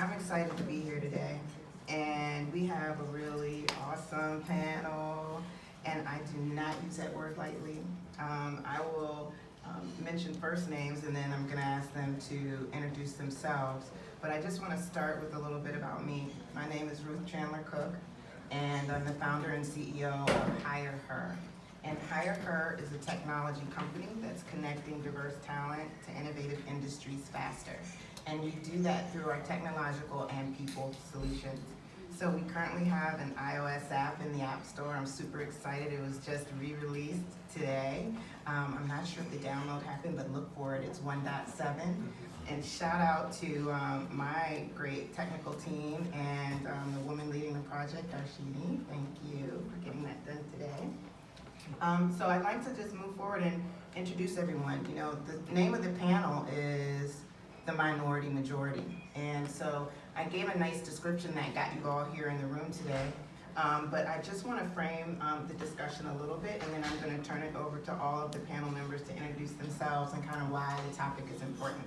I'm excited to be here today, and we have a really awesome panel, and I do not use that word lightly. I will mention first names, and then I'm going to ask them to introduce themselves, but I just want to start with a little bit about me. My name is Ruth Chandler Cook, and I'm the founder and CEO of HireHer. And HireHer is a technology company that's connecting diverse talent to innovative industries faster. And we do that through our technological and people solutions. So we currently have an iOS app in the App Store. I'm super excited. It was just re-released today. I'm not sure if the download happened, but look for it. It's 1.7. And shout out to my great technical team and the woman leading the project, Darshini. Thank you for getting that done today. So I'd like to just move forward and introduce everyone. You know, the name of the panel is the minority majority. And so I gave a nice description that got you all here in the room today. But I just want to frame the discussion a little bit, and then I'm going to turn it over to all of the panel members to introduce themselves and kind of why the topic is important.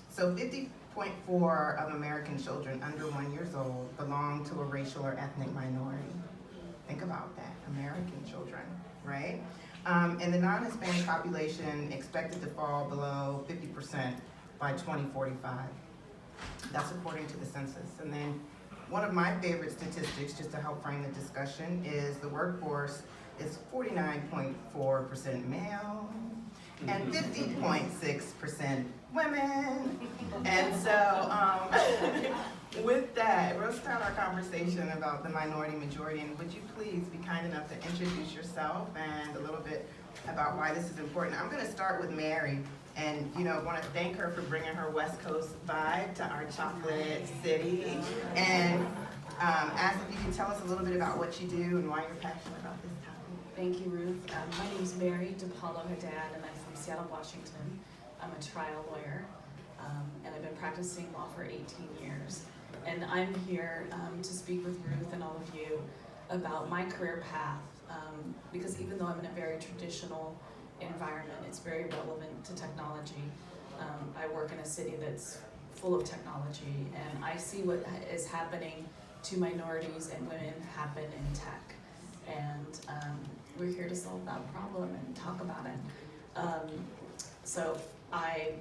So 50.4 of American children under 1 year old belong to a racial or ethnic minority. Think about that, American children, right? And the non-Hispanic population expected to fall below 50% by 2045. That's according to the census. And then one of my favorite statistics, just to help frame the discussion, is the workforce is 49.4% male and 50.6% women. And so with that, we'll start our conversation about the minority majority. And would you please be kind enough to introduce yourself and a little bit about why this is important. I'm going to start with Mary. And, you know, want to thank her for bringing her West Coast vibe to our chocolate city. And ask if you can tell us a little bit about what you do and why you're passionate about this topic. Thank you, Ruth. My name is Mary DePaulo Haddad, and I'm from Seattle, Washington. I'm a trial lawyer, and I've been practicing law for 18 years. And I'm here to speak with Ruth and all of you about my career path, because even though I'm in a very traditional environment, it's very relevant to technology. I work in a city that's full of technology, and I see what is happening to minorities and women happen in tech. And we're here to solve that problem and talk about it. So I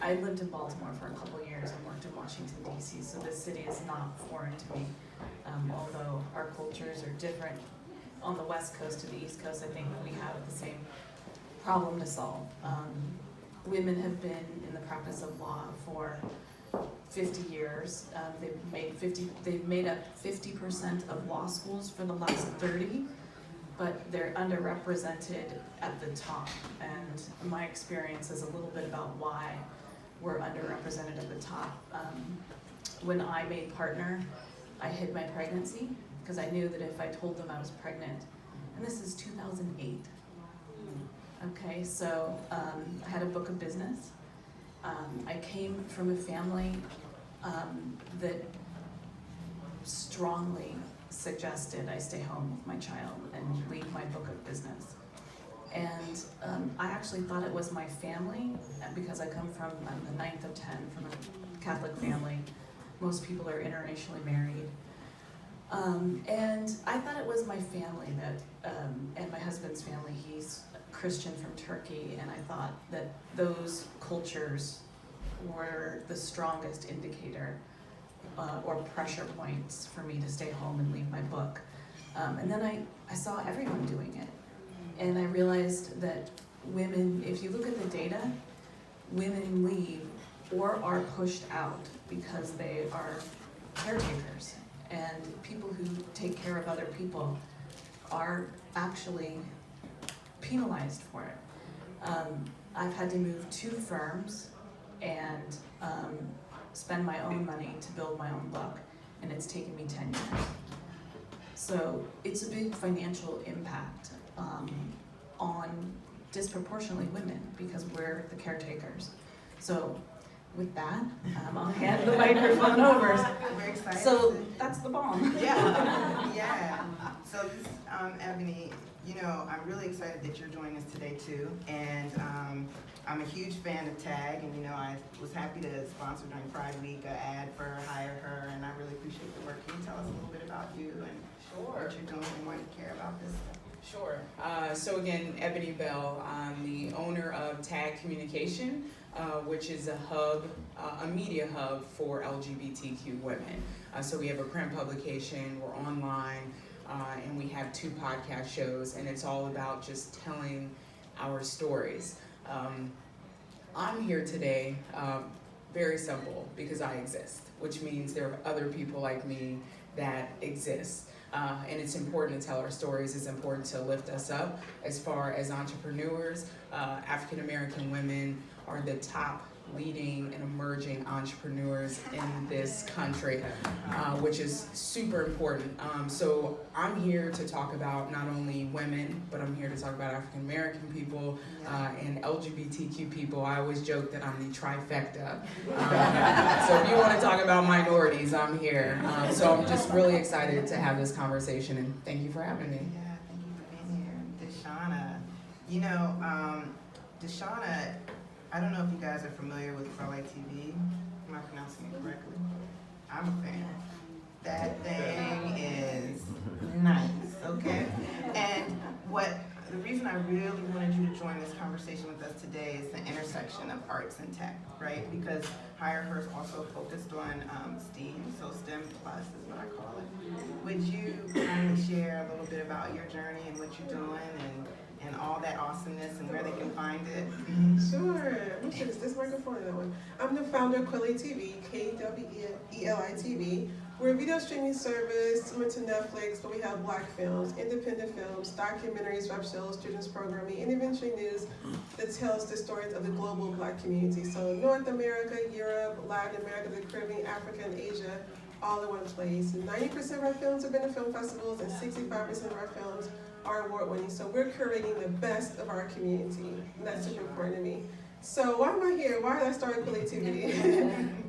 lived in Baltimore for a couple years and worked in Washington, D.C., so this city is not foreign to me. Although our cultures are different on the West Coast to the East Coast, I think we have the same problem to solve. Women have been in the practice of law for 50 years. They've made up 50% of law schools for the last 30, but they're underrepresented at the top. And my experience is a little bit about why we're underrepresented at the top. When I made partner, I hid my pregnancy because I knew that if I told them I was pregnant, and this is 2008. Okay, so I had a book of business. I came from a family that strongly suggested I stay home with my child and leave my book of business. And I actually thought it was my family because I come from, I'm the 9th of 10 from a Catholic family. Most people are internationally married. And I thought it was my family that, and my husband's family, he's Christian from Turkey, and I thought that those cultures were the strongest indicator or pressure points for me to stay home and leave my book. And then I saw everyone doing it. And I realized that women, if you look at the data, women leave or are pushed out because they are caretakers. And people who take care of other people are actually penalized for it. I've had to move 2 firms and spend my own money to build my own book, and it's taken me 10 years. So it's a big financial impact on disproportionately women because we're the caretakers. So with that, I'll hand the microphone over. We're excited. So that's the bomb. Yeah, yeah. So this, Ebony, you know, I'm really excited that you're joining us today too. And I'm a huge fan of TAG, and you know, I was happy to sponsor during Pride Week an ad for HireHer, and I really appreciate the work. Can you tell us a little bit about you and what you're doing and why you care about this stuff? Sure. So again, Ebony Bell, I'm the owner of TAG Communication, which is a hub, a media hub for LGBTQ women. So we have a print publication, we're online, and we have 2 podcast shows, and it's all about just telling our stories. I'm here today, very simple, because I exist, which means there are other people like me that exist. And it's important to tell our stories. It's important to lift us up as far as entrepreneurs. African American women are the top leading and emerging entrepreneurs in this country, which is super important. So I'm here to talk about not only women, but I'm here to talk about African American people and LGBTQ people. I always joke that I'm the trifecta. So if you want to talk about minorities, I'm here. So I'm just really excited to have this conversation, and thank you for having me. Yeah, thank you for being here. Deshauna, you know, Deshauna, I don't know if you guys are familiar with Pro-Light TV. Am I pronouncing it correctly? I'm a fan. That thing is nice, okay? And the reason I really wanted you to join this conversation with us today is the intersection of arts and tech, right? Because HireHer is also focused on STEAM, so STEM Plus is what I call it. Would you kindly share a little bit about your journey and what you're doing and all that awesomeness and where they can find it? Sure. Is this microphone or that one? I'm the founder of Kweli TV, Kweli TV. We're a video streaming service similar to Netflix, but we have Black films, independent films, documentaries, web shows, children's programming, and eventually news that tells the stories of the global Black community. So North America, Europe, Latin America, the Caribbean, Africa, and Asia, all in one place. 90% of our films have been to film festivals, and 65% of our films are award-winning. So we're curating the best of our community, and that's super important to me. So why am I here? Why did I start Kweli TV?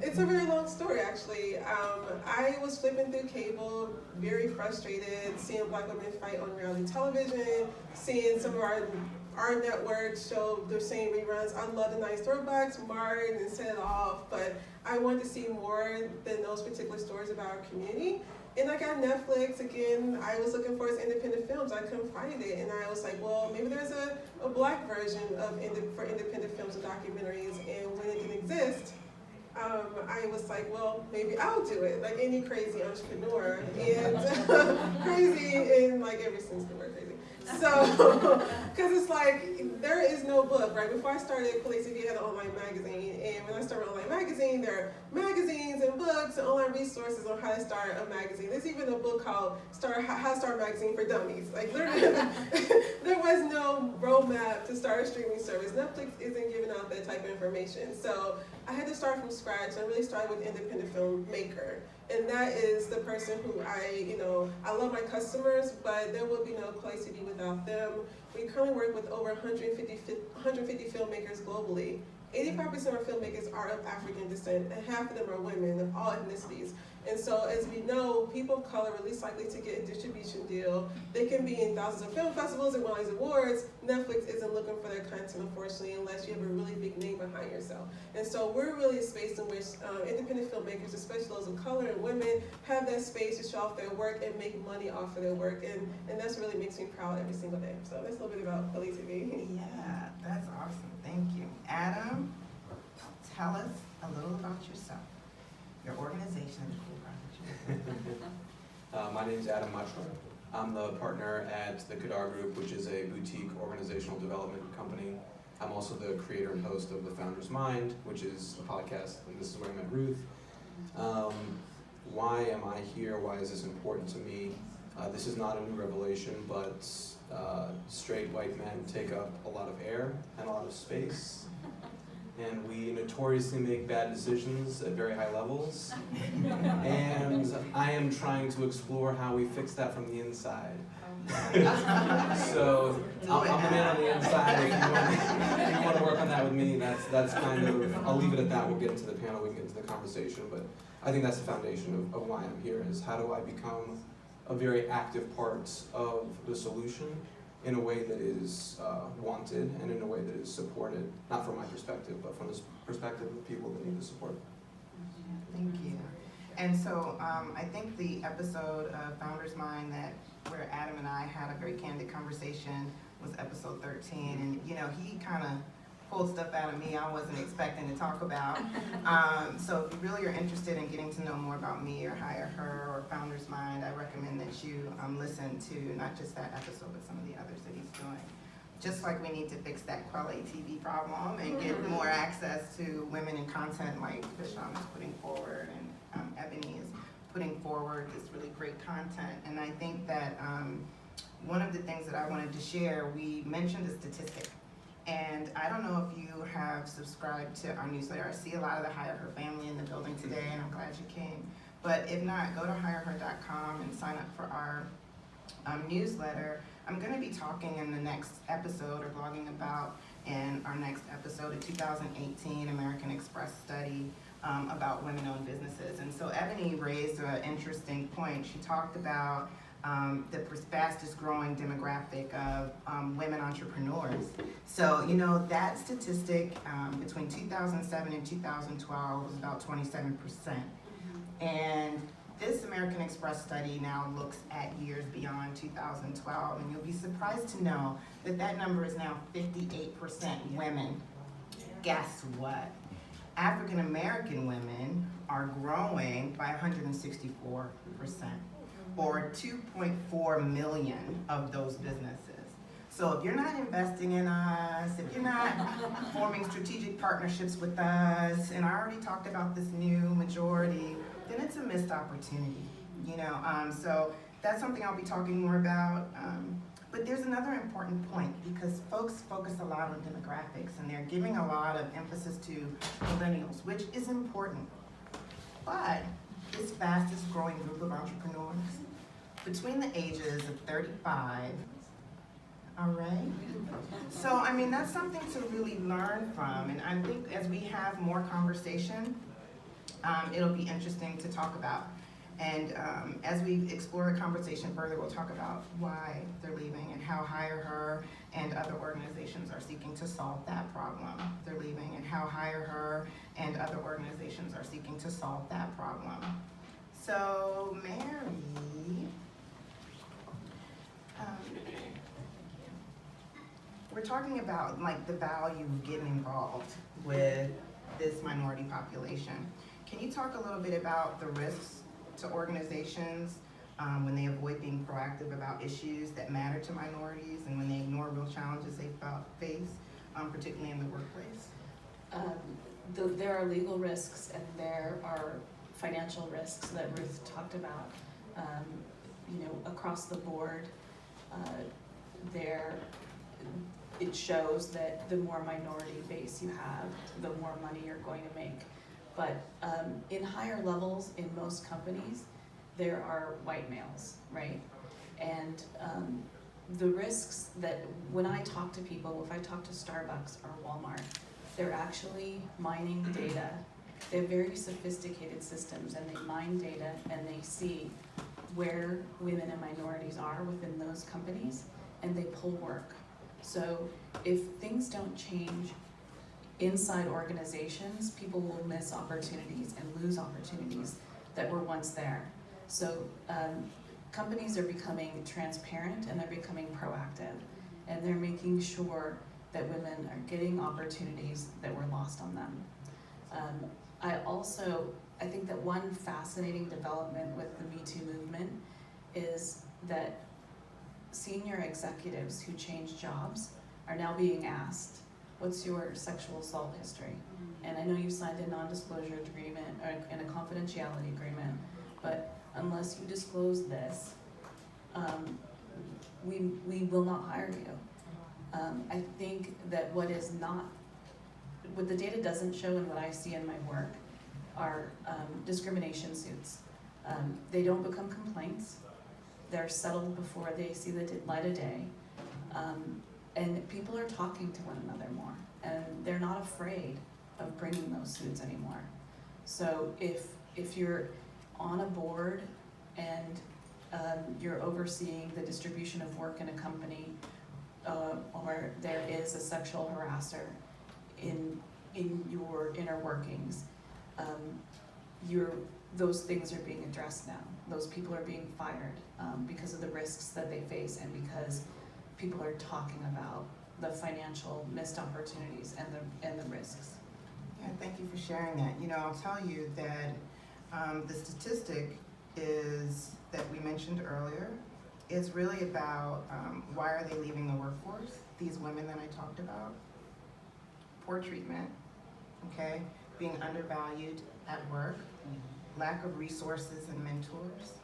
It's a very long story, actually. I was flipping through cable, very frustrated, seeing Black women fight on reality television, seeing some of our networks show the same reruns. I love the nice throwbacks, marred and set it off, but I wanted to see more than those particular stories about our community. And I got Netflix again. I was looking for his independent films. I couldn't find it, and I was like, well, maybe there's a Black version for independent films and documentaries. And when it didn't exist, I was like, well, maybe I'll do it, like any crazy entrepreneur, and crazy in like every sense of the word crazy. So, because it's like, there is no book, right? Before I started Kweli TV, I had an online magazine, and when I started an online magazine, there are magazines and books and online resources on how to start a magazine. There's even a book called How to Start a Magazine for Dummies. Like, literally, there was no roadmap to start a streaming service. Netflix isn't giving out that type of information. So I had to start from scratch. I really started with independent filmmaker. And that is the person who I love my customers, but there would be no Kweli TV without them. We currently work with over 150 filmmakers globally. 85% of our filmmakers are of African descent, and half of them are women of all ethnicities. And so, as we know, people of color are least likely to get a distribution deal. They can be in thousands of film festivals and win all these awards. Netflix isn't looking for their content, unfortunately, unless you have a really big name behind yourself. And so we're really a space in which independent filmmakers, especially those of color and women, have that space to show off their work and make money off of their work. And that's really makes me proud every single day. So that's a little bit about Kweli TV. Yeah, that's awesome. Thank you. Adam, tell us a little about yourself, your organization, and the cool project you're doing. My name is Adam Muchler. I'm the partner at the Kadar Group, which is a boutique organizational development company. I'm also the creator and host of The Founder's Mind, which is a podcast, and this is where I met Ruth. Why am I here? Why is this important to me? This is not a new revelation, but straight white men take up a lot of air and a lot of space. and we notoriously make bad decisions at very high levels. And I am trying to explore how we fix that from the inside. So I'm the man on the inside. If you want to work on that with me, that's kind of, I'll leave it at that. We'll get into the panel, we can get into the conversation, but I think that's the foundation of why I'm here, is how do I become a very active part of the solution in a way that is wanted and in a way that is supported, not from my perspective, but from the perspective of people that need the support. Thank you. And so I think the episode of Founder's Mind where Adam and I had a very candid conversation was episode 13. And he kind of pulled stuff out of me I wasn't expecting to talk about. So if you really are interested in getting to know more about me or HireHer or Founder's Mind, I recommend that you listen to not just that episode, but some of the others that he's doing. Just like we need to fix that Quelle TV problem and get more access to women in content like Visham is putting forward and Ebony is putting forward this really great content. And I think that one of the things that I wanted to share, we mentioned a statistic. And I don't know if you have subscribed to our newsletter. I see a lot of the HireHer family in the building today, and I'm glad you came. But if not, go to hireher.com and sign up for our newsletter. I'm going to be talking in the next episode, or blogging about in our next episode, a 2018 American Express study about women-owned businesses. And so Ebony raised an interesting point. She talked about the fastest growing demographic of women entrepreneurs. So, that statistic between 2007 and 2012 was about 27%. And this American Express study now looks at years beyond 2012, and you'll be surprised to know that that number is now 58% women. Guess what? African American women are growing by 164%, or 2.4 million of those businesses. So if you're not investing in us, if you're not forming strategic partnerships with us, and I already talked about this new majority, then it's a missed opportunity, So that's something I'll be talking more about. But there's another important point, because folks focus a lot on demographics, and they're giving a lot of emphasis to millennials, which is important. But this fastest growing group of entrepreneurs, between the ages of 35, all right? So, that's something to really learn from, and I think as we have more conversation, it'll be interesting to talk about. And as we explore the conversation further, we'll talk about why they're leaving and how HireHer and other organizations are seeking to solve that problem. They're leaving, and how HireHer and other organizations are seeking to solve that problem. So, Mary, we're talking about the value of getting involved with this minority population. Can you talk a little bit about the risks to organizations when they avoid being proactive about issues that matter to minorities, and when they ignore real challenges they face, particularly in the workplace? There are legal risks and there are financial risks that Ruth talked about. Across the board, it shows that the more minority base you have, the more money you're going to make. But in higher levels, in most companies, there are white males, right? And the risks that when I talk to people, if I talk to Starbucks or Walmart, they're actually mining data. They have very sophisticated systems, and they mine data and they see where women and minorities are within those companies, and they pull work. So if things don't change inside organizations, people will miss opportunities and lose opportunities that were once there. So companies are becoming transparent, and they're becoming proactive, and they're making sure that women are getting opportunities that were lost on them. I think that one fascinating development with the Me Too movement is that senior executives who change jobs are now being asked, what's your sexual assault history? And I know you signed a non-disclosure agreement and a confidentiality agreement, but unless you disclose this, we will not hire you. I think that what is not what the data doesn't show and what I see in my work are discrimination suits. They don't become complaints. They're settled before they see the light of day. And people are talking to one another more, and they're not afraid of bringing those suits anymore. So if you're on a board and you're overseeing the distribution of work in a company, or there is a sexual harasser in your inner workings, those things are being addressed now. Those people are being fired because of the risks that they face, and because people are talking about the financial missed opportunities and the risks. Yeah, thank you for sharing that. You know, I'll tell you that the statistic is that we mentioned earlier is really about why are they leaving the workforce? These women that I talked about, poor treatment, okay, being undervalued at work, lack of resources and mentors.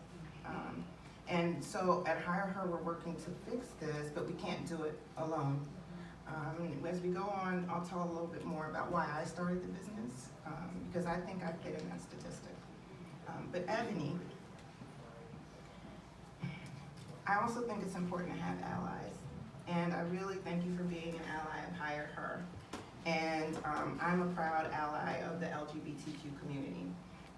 And so at HireHer, we're working to fix this, but we can't do it alone. As we go on, I'll tell a little bit more about why I started the business, because I think I fit in that statistic. But Ebony, I also think it's important to have allies. And I really thank you for being an ally of HireHer. And I'm a proud ally of the LGBTQ community.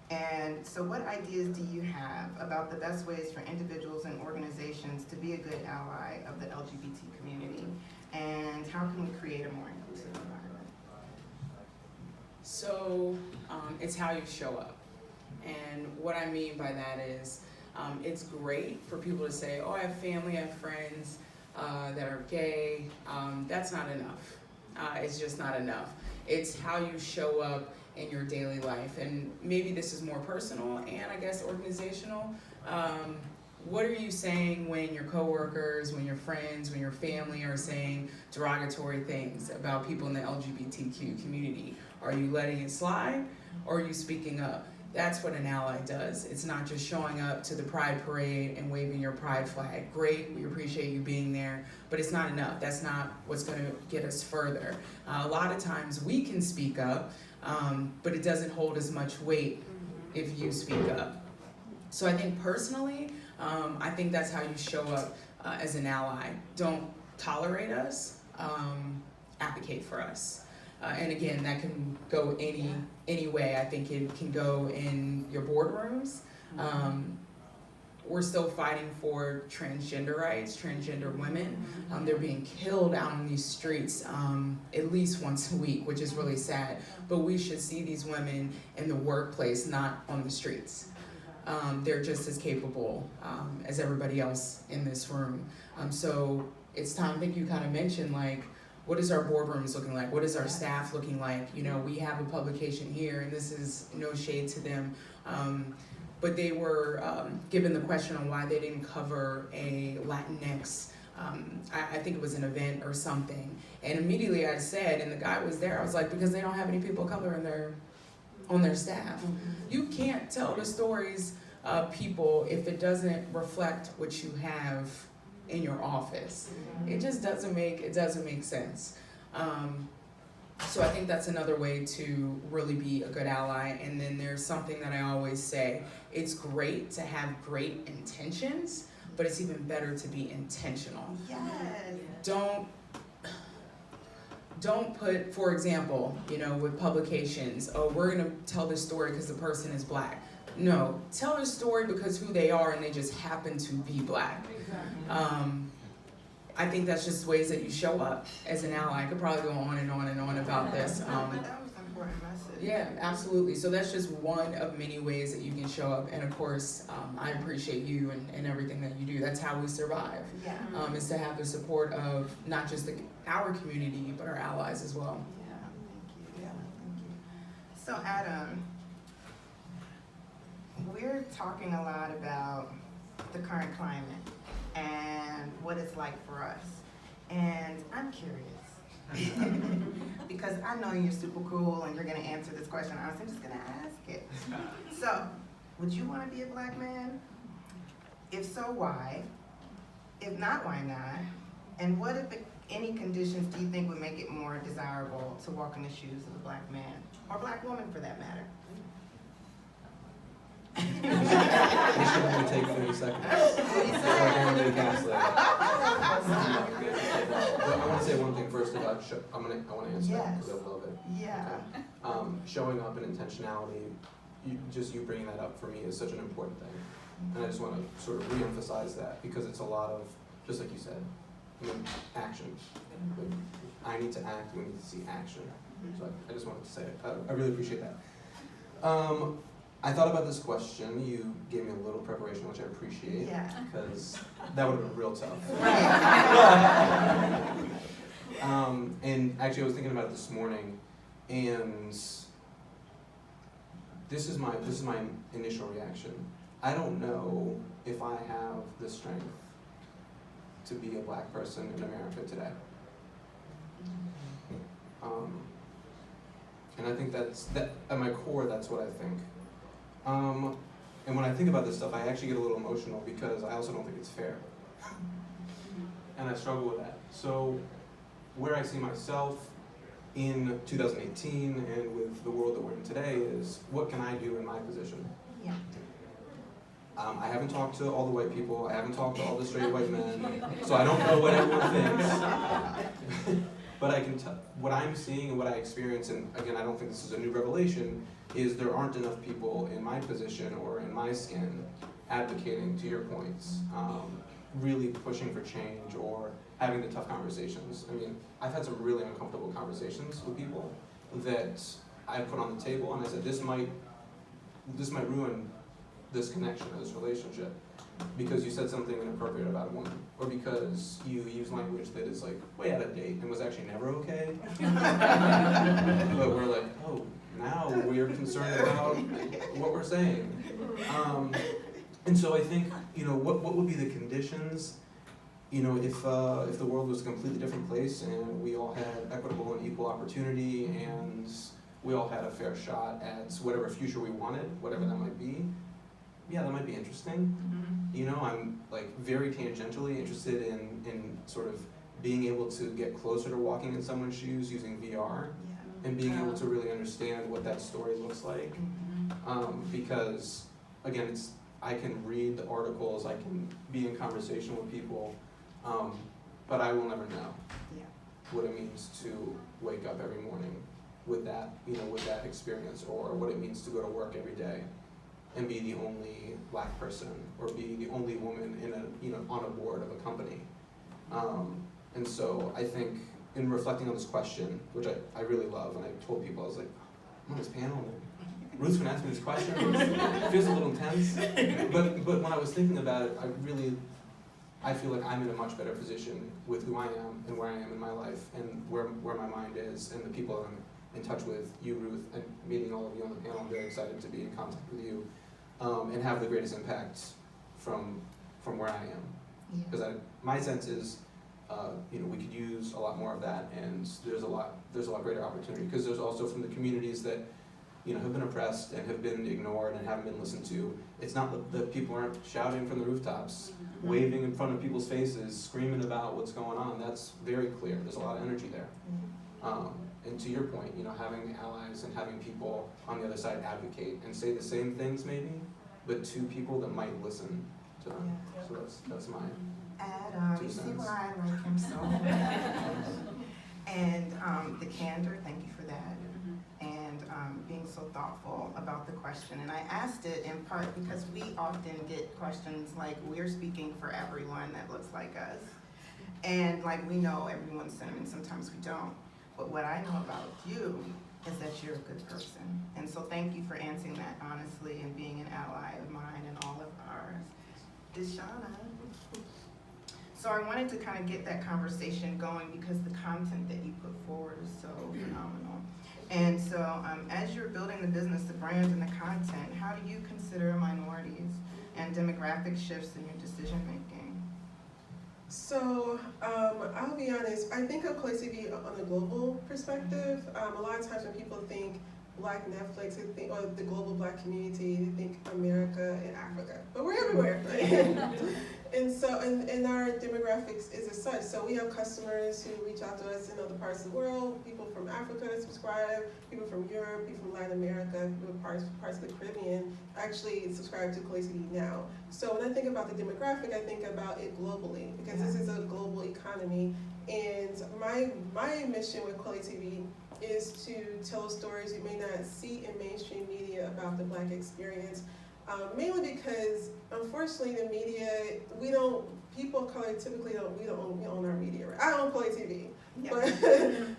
And so what ideas do you have about the best ways for individuals and organizations to be a good ally of the LGBT community? And how can we create a more inclusive environment? So it's how you show up. And what I mean by that is it's great for people to say, oh, I have family, I have friends that are gay. That's not enough. It's just not enough. It's how you show up in your daily life. And maybe this is more personal and I guess organizational. What are you saying when your coworkers, when your friends, when your family are saying derogatory things about people in the LGBTQ community? Are you letting it slide, or are you speaking up? That's what an ally does. It's not just showing up to the Pride Parade and waving your Pride flag. Great, we appreciate you being there, but it's not enough. That's not what's going to get us further. A lot of times we can speak up, but it doesn't hold as much weight if you speak up. So I think personally, I think that's how you show up as an ally. Don't tolerate us, advocate for us. And again, that can go any way. I think it can go in your boardrooms. We're still fighting for transgender rights, transgender women. They're being killed out on these streets at least once a week, which is really sad. But we should see these women in the workplace, not on the streets. They're just as capable as everybody else in this room. So it's time, I think you kind of mentioned, like, what is our boardrooms looking like? What is our staff looking like? You know, we have a publication here, and this is no shade to them, but they were given the question on why they didn't cover a Latinx, I think it was an event or something. And immediately I said, and the guy was there, I was like, because they don't have any people of color on their staff. You can't tell the stories of people if it doesn't reflect what you have in your office. It just doesn't make sense. So I think that's another way to really be a good ally. And then there's something that I always say, it's great to have great intentions, but it's even better to be intentional. Yes. Don't put, for example, you know, with publications, oh, we're gonna tell this story because the person is black. No, tell a story because who they are and they just happen to be black. I think that's just ways that you show up as an ally. I could probably go on and on and on about this. But that was an important message. Yeah, absolutely. So that's just one of many ways that you can show up. And of course, I appreciate you and everything that you do. That's how we survive, is to have the support of not just our community, but our allies as well. Yeah, thank you. Yeah, thank you. So Adam, we're talking a lot about the current climate and what it's like for us. And I'm curious, because I know you're super cool and you're gonna answer this question honestly. I'm just gonna ask it. So, would you wanna be a black man? If so, why? If not, why not? And what, if any conditions do you think would make it more desirable to walk in the shoes of a black man, or black woman for that matter? We should only take 30 seconds. I want to say one thing first about I want to answer that because I love it. Yeah. Okay. Showing up and intentionality, you bringing that up for me is such an important thing, and I just want to sort of re-emphasize that because it's a lot of, just like you said, action. Like, I need to act. We need to see action. So I just wanted to say it. I really appreciate that. I thought about this question. You gave me a little preparation, which I appreciate, because that would have been real tough. And actually, I was thinking about it this morning, and this is my initial reaction. I don't know if I have the strength to be a black person in America today. And I think that at my core, that's what I think. And when I think about this stuff, I actually get a little emotional because I also don't think it's fair. And I struggle with that. So where I see myself in 2018 and with the world that we're in today is, what can I do in my position? Yeah. I haven't talked to all the white people. I haven't talked to all the straight white men. So I don't know what everyone thinks. But I can tell what I'm seeing and what I experience, and again, I don't think this is a new revelation, is there aren't enough people in my position or in my skin advocating, to your points, really pushing for change or having the tough conversations. I mean, I've had some really uncomfortable conversations with people that I put on the table, and I said, this might ruin this connection or this relationship because you said something inappropriate about a woman, or because you use language that is like way out of date and was actually never okay. But we're like, oh, now we're concerned about what we're saying. And so I think, what would be the conditions, if the world was a completely different place and we all had equitable and equal opportunity and we all had a fair shot at whatever future we wanted, whatever that might be. Yeah, that might be interesting. I'm like very tangentially interested in sort of being able to get closer to walking in someone's shoes using VR and being able to really understand what that story looks like. Because again, I can read the articles, I can be in conversation with people, but I will never know what it means to wake up every morning with that, with that experience, or what it means to go to work every day and be the only black person or be the only woman in on a board of a company. And so I think in reflecting on this question, which I really love, and I told people, I was like, I'm on this panel and Ruth's gonna ask me this question. It feels a little intense. But when I was thinking about it, I feel like I'm in a much better position with who I am and where I am in my life and where my mind is and the people I'm in touch with, you, Ruth, and meeting all of you on the panel. I'm very excited to be in contact with you and have the greatest impact from where I am. Because my sense is, we could use a lot more of that, and there's a lot greater opportunity. Because there's also from the communities that have been oppressed and have been ignored and haven't been listened to. It's not that people aren't shouting from the rooftops, waving in front of people's faces, screaming about what's going on. That's very clear. There's a lot of energy there. And to your point, having allies and having people on the other side advocate and say the same things maybe, but to people that might listen to them. So that's my Adam, you see why I like him so much. And the candor, thank you for that. And being so thoughtful about the question. And I asked it in part because we often get questions like, we're speaking for everyone that looks like us. And like, we know everyone's sentiment, sometimes we don't. But what I know about you is that you're a good person. And so thank you for answering that honestly and being an ally of mine and all of ours. Deshauna. So I wanted to kind of get that conversation going because the content that you put forward is so phenomenal. And so as you're building the business, the brand, and the content, how do you consider minorities and demographic shifts in your decision making? So, I'll be honest, I think of Clay TV on a global perspective. A lot of times when people think Black Netflix, they think, or the global Black community, they think America and Africa, but we're everywhere. And so, and our demographics is as such. So we have customers who reach out to us in other parts of the world, people from Africa that subscribe, people from Europe, people from Latin America, people from parts of the Caribbean actually subscribe to Quality TV now. So when I think about the demographic, I think about it globally, because this is a global economy. And my mission with Quality TV is to tell stories you may not see in mainstream media about the Black experience. Mainly because, unfortunately, the media, people of color typically we own our media, right? I own Play TV, Yeah.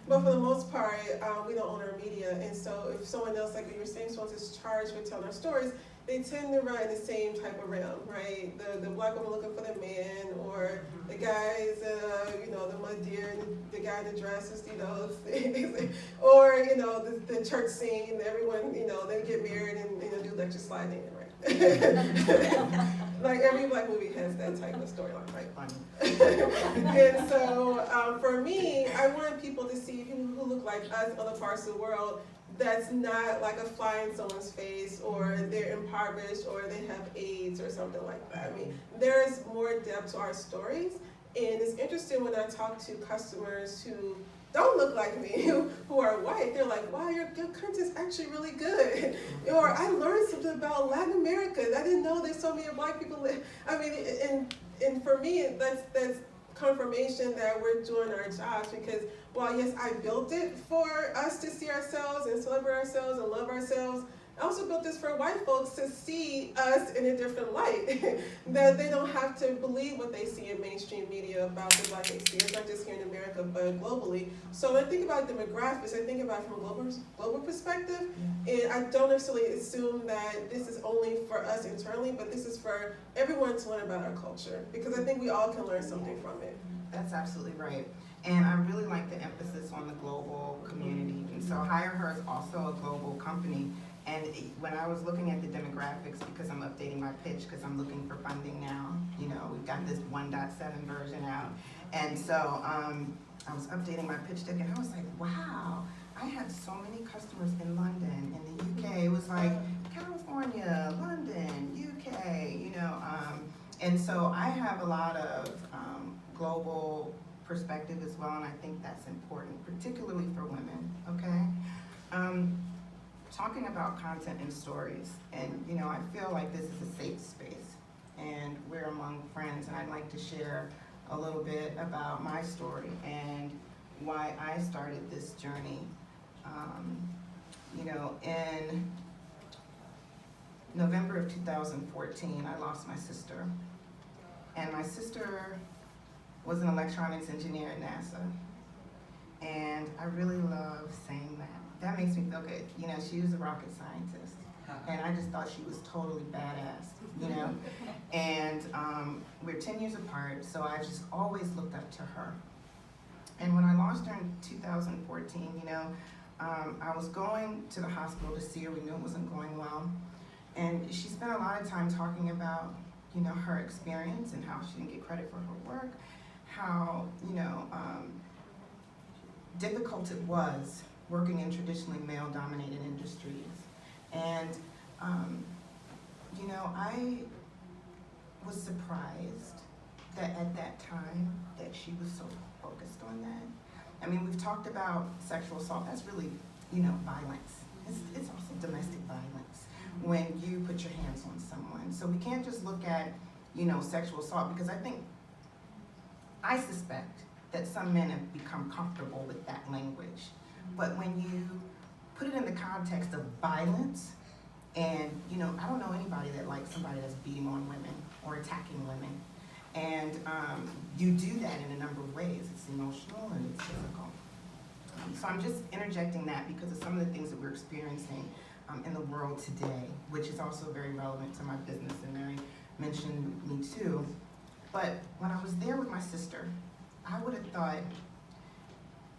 but for the most part, we don't own our media. And so if someone else, like you were saying, someone is charged with telling our stories, they tend to run in the same type of realm, right? The Black woman looking for the man, or the guys, the mud deer, and the guy in the dress, or, the church scene, everyone, they get married and, do lecture sliding, right? Like every Black movie has that type of storyline, right? And so for me, I want people to see people who look like us in other parts of the world that's not like a fly in someone's face, or they're impoverished, or they have AIDS or something like that. I mean, there's more depth to our stories, and it's interesting when I talk to customers who don't look like me, who are white. They're like, wow, your content's actually really good. Or I learned something about Latin America. I didn't know there's so many Black people. I mean, and for me, that's confirmation that we're doing our jobs, because while yes, I built it for us to see ourselves and celebrate ourselves and love ourselves, I also built this for white folks to see us in a different light, that they don't have to believe what they see in mainstream media about the Black experience, not just here in America, but globally. So when I think about demographics, I think about it from a global perspective, and I don't necessarily assume that this is only for us internally, but this is for everyone to learn about our culture, because I think we all can learn something from it. That's absolutely right. And I really like the emphasis on the global community. And so HireHer is also a global company. And when I was looking at the demographics, because I'm updating my pitch, because I'm looking for funding now, we've got this 1.7 version out. And so I was updating my pitch deck, and I was like, wow, I had so many customers in London, in the UK. It was like California, London, UK, and so I have a lot of global perspective as well, and I think that's important, particularly for women, okay? Talking about content and stories, and I feel like this is a safe space, and we're among friends, and I'd like to share a little bit about my story and why I started this journey. In November of 2014, I lost my sister, and my sister was an electronics engineer at NASA, and I really love saying that. That makes me feel good. She was a rocket scientist, and I just thought she was totally badass, And we're 10 years apart, so I just always looked up to her. And when I lost her in 2014, I was going to the hospital to see her. We knew it wasn't going well. And she spent a lot of time talking about, her experience and how she didn't get credit for her work, how, difficult it was working in traditionally male-dominated industries. And, I was surprised that at that time that she was so focused on that. I mean, we've talked about sexual assault. That's really, violence. It's also domestic violence when you put your hands on someone. So we can't just look at, sexual assault, because I suspect that some men have become comfortable with that language. But when you put it in the context of violence, and I don't know anybody that likes somebody that's beating on women or attacking women. And you do that in a number of ways. It's emotional and it's physical. So I'm just interjecting that because of some of the things that we're experiencing in the world today, which is also very relevant to my business, and Mary mentioned me too. But when I was there with my sister, I would have thought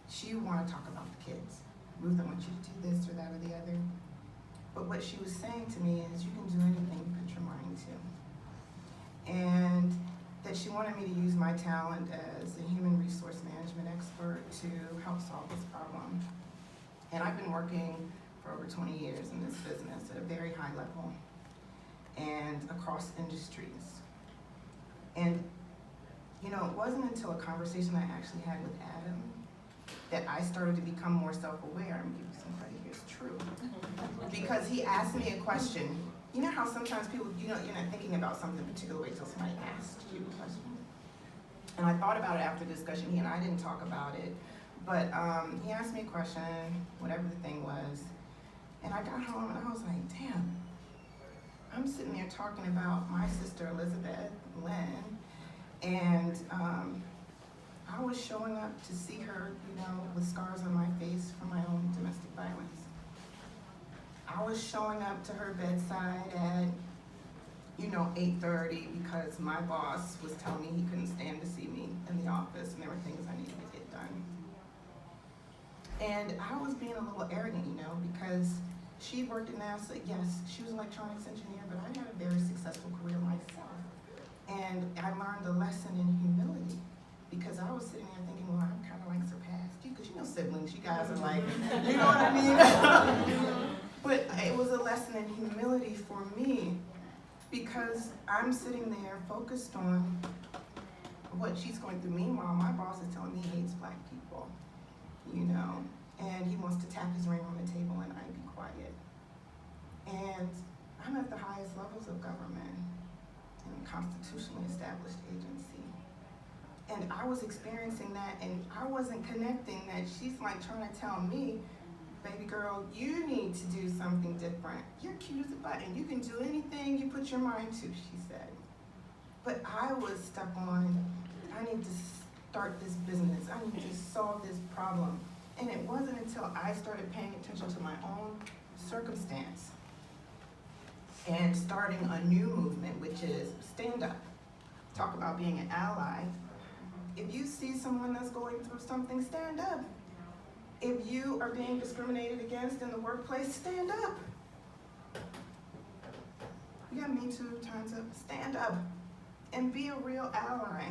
she would want to talk about the kids. Ruth, I want you to do this or that or the other. But what she was saying to me is, you can do anything you put your mind to. And that she wanted me to use my talent as a human resource management expert to help solve this problem. And I've been working for over 20 years in this business at a very high level and across industries. And, you know, it wasn't until a conversation I actually had with Adam that I started to become more self-aware. I'm gonna give you some credit here, it's true. Because he asked me a question. You know how sometimes people, you're not thinking about something a particular way until somebody asks you a question? And I thought about it after the discussion. He and I didn't talk about it, but he asked me a question, whatever the thing was, and I got home and I was like, damn, I'm sitting there talking about my sister Elizabeth Lynn, and I was showing up to see her, you know, with scars on my face from my own domestic violence. I was showing up to her bedside at, you know, 8:30 because my boss was telling me he couldn't stand to see me in the office and there were things I needed to get done. And I was being a little arrogant, you know, because she worked at NASA. Yes, she was an electronics engineer, but I had a very successful career myself. And I learned a lesson in humility because I was sitting there thinking, well, I'm kind of like surpassed you, because you know siblings, you guys are like, you know what I mean? But it was a lesson in humility for me because I'm sitting there focused on what she's going through. Meanwhile, my boss is telling me he hates black people, you know, and he wants to tap his ring on the table and I be quiet. And I'm at the highest levels of government in a constitutionally established agency. And I was experiencing that and I wasn't connecting that she's like trying to tell me, baby girl, you need to do something different. You're cute as a button. You can do anything you put your mind to, she said. But I was stuck on, I need to start this business. I need to solve this problem. And it wasn't until I started paying attention to my own circumstance and starting a new movement, which is stand up. Talk about being an ally. If you see someone that's going through something, stand up. If you are being discriminated against in the workplace, stand up. You got Me Too, Time's Up, stand up and be a real ally.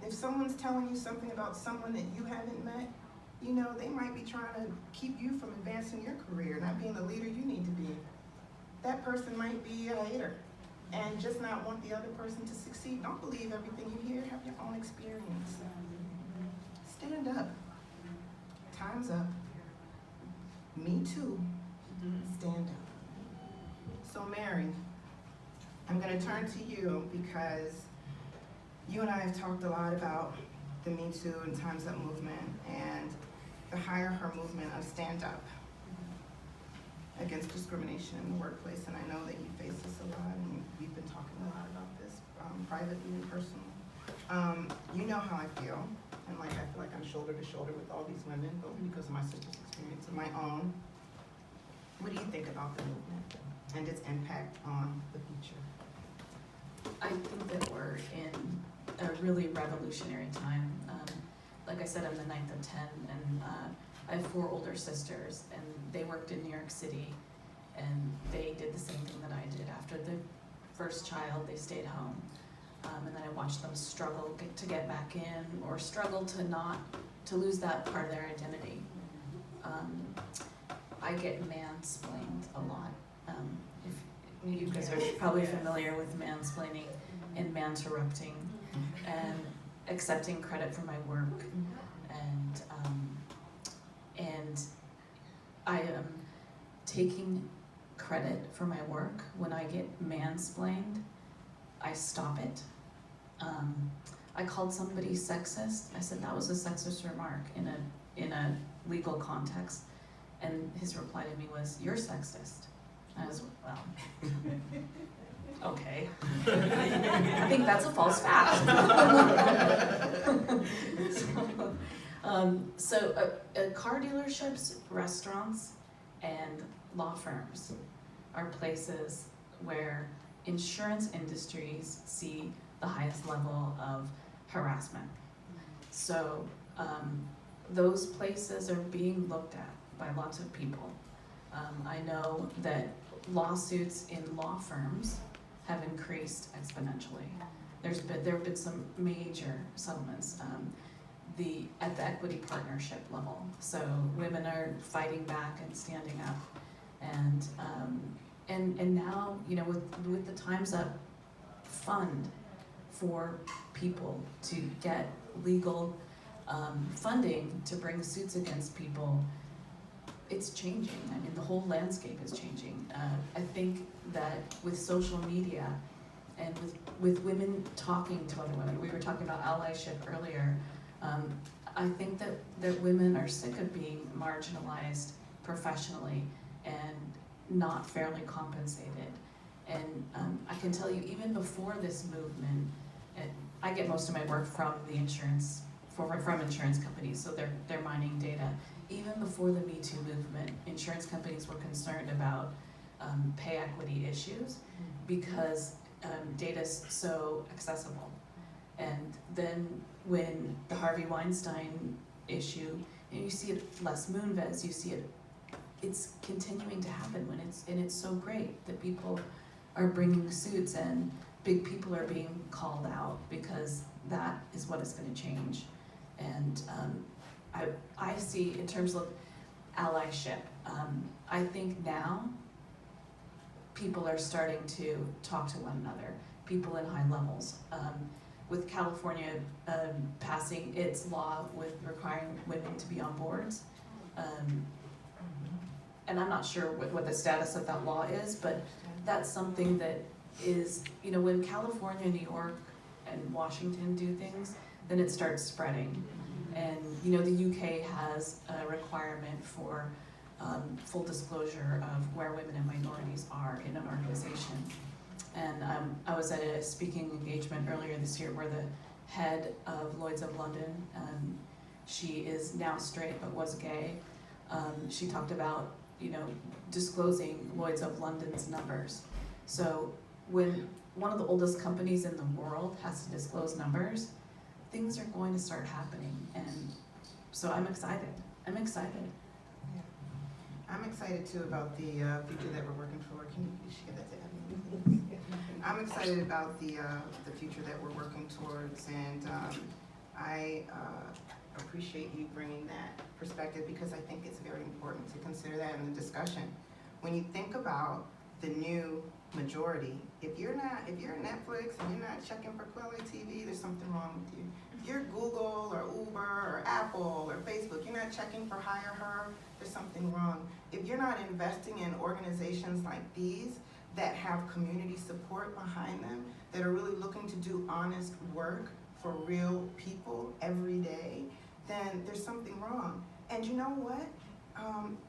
If someone's telling you something about someone that you haven't met, you know, they might be trying to keep you from advancing your career, not being the leader you need to be. That person might be a hater and just not want the other person to succeed. Don't believe everything you hear, have your own experience. Stand up. Time's up. Me too. Stand up. So Mary, I'm gonna turn to you because you and I have talked a lot about the Me Too and Time's Up movement and the HireHer movement of stand up against discrimination in the workplace. And I know that you face this a lot and we've been talking a lot about this privately and personally. You know how I feel. And like I feel like I'm shoulder to shoulder with all these women, both because of my sister's experience and my own. What do you think about the movement and its impact on the future? I think that we're in a really revolutionary time. Like I said, I'm the 9th of 10, and I have 4 older sisters, and they worked in New York City, and they did the same thing that I did. After the first child, they stayed home. And then I watched them struggle to get back in, or struggle to lose that part of their identity. I get mansplained a lot. If you guys are probably familiar with mansplaining and manterrupting and accepting credit for my work. And I am taking credit for my work. When I get mansplained, I stop it. I called somebody sexist. I said that was a sexist remark in a legal context, and his reply to me was, "You're sexist." I was, well, okay. I think that's a false fact. So car dealerships, restaurants, and law firms are places where insurance industries see the highest level of harassment. So those places are being looked at by lots of people. I know that lawsuits in law firms have increased exponentially. There have been some major settlements at the equity partnership level. So women are fighting back and standing up, and now, you know, with the Time's Up fund for people to get legal funding to bring suits against people, it's changing. I mean, the whole landscape is changing. I think that with social media and with women talking to other women, we were talking about allyship earlier, I think that women are sick of being marginalized professionally and not fairly compensated. And I can tell you, even before this movement, and I get most of my work from the insurance, from insurance companies, so they're mining data. Even before the Me Too movement, insurance companies were concerned about pay equity issues because data's so accessible. And then when the Harvey Weinstein issue, and you see it, Les Moonves, you see it, it's continuing to happen and it's so great that people are bringing suits and big people are being called out, because that is what is going to change. And I see, in terms of allyship, I think now people are starting to talk to one another, people in high levels. With California passing its law with requiring women to be on boards, and I'm not sure what the status of that law is, but that's something that is, you know, when California, New York, and Washington do things, then it starts spreading. And, you know, the UK has a requirement for full disclosure of where women and minorities are in an organization. And I was at a speaking engagement earlier this year where the head of Lloyd's of London, she is now straight but was gay. She talked about, you know, disclosing Lloyd's of London's numbers. So when one of the oldest companies in the world has to disclose numbers, things are going to start happening. And so I'm excited. I'm excited. Yeah. I'm excited too about the future that we're working for. Can you share that to everyone? I'm excited about the future that we're working towards, and I appreciate you bringing that perspective, because I think it's very important to consider that in the discussion. When you think about the new majority, if you're Netflix and you're not checking for quality TV, there's something wrong with you. If you're Google or Uber or Apple or Facebook, you're not checking for HireHer, there's something wrong. If you're not investing in organizations like these that have community support behind them, that are really looking to do honest work for real people every day, then there's something wrong. And you know what?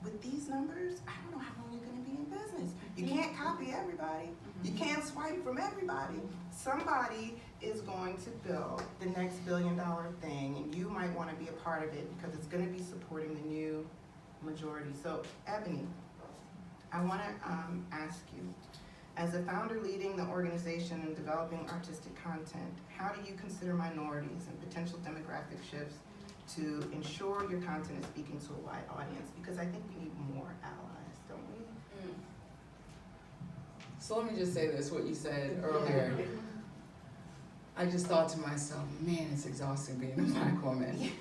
With these numbers, I don't know how long you're gonna be in business. You can't copy everybody. You can't swipe from everybody. Somebody is going to build the next $1 billion thing, and you might wanna be a part of it because it's gonna be supporting the new majority. So, Ebony, I wanna ask you, as a founder leading the organization and developing artistic content, how do you consider minorities and potential demographic shifts to ensure your content is speaking to a wide audience? Because I think we need more allies, don't we? So let me just say this, what you said earlier. I just thought to myself, man, it's exhausting being a Black woman.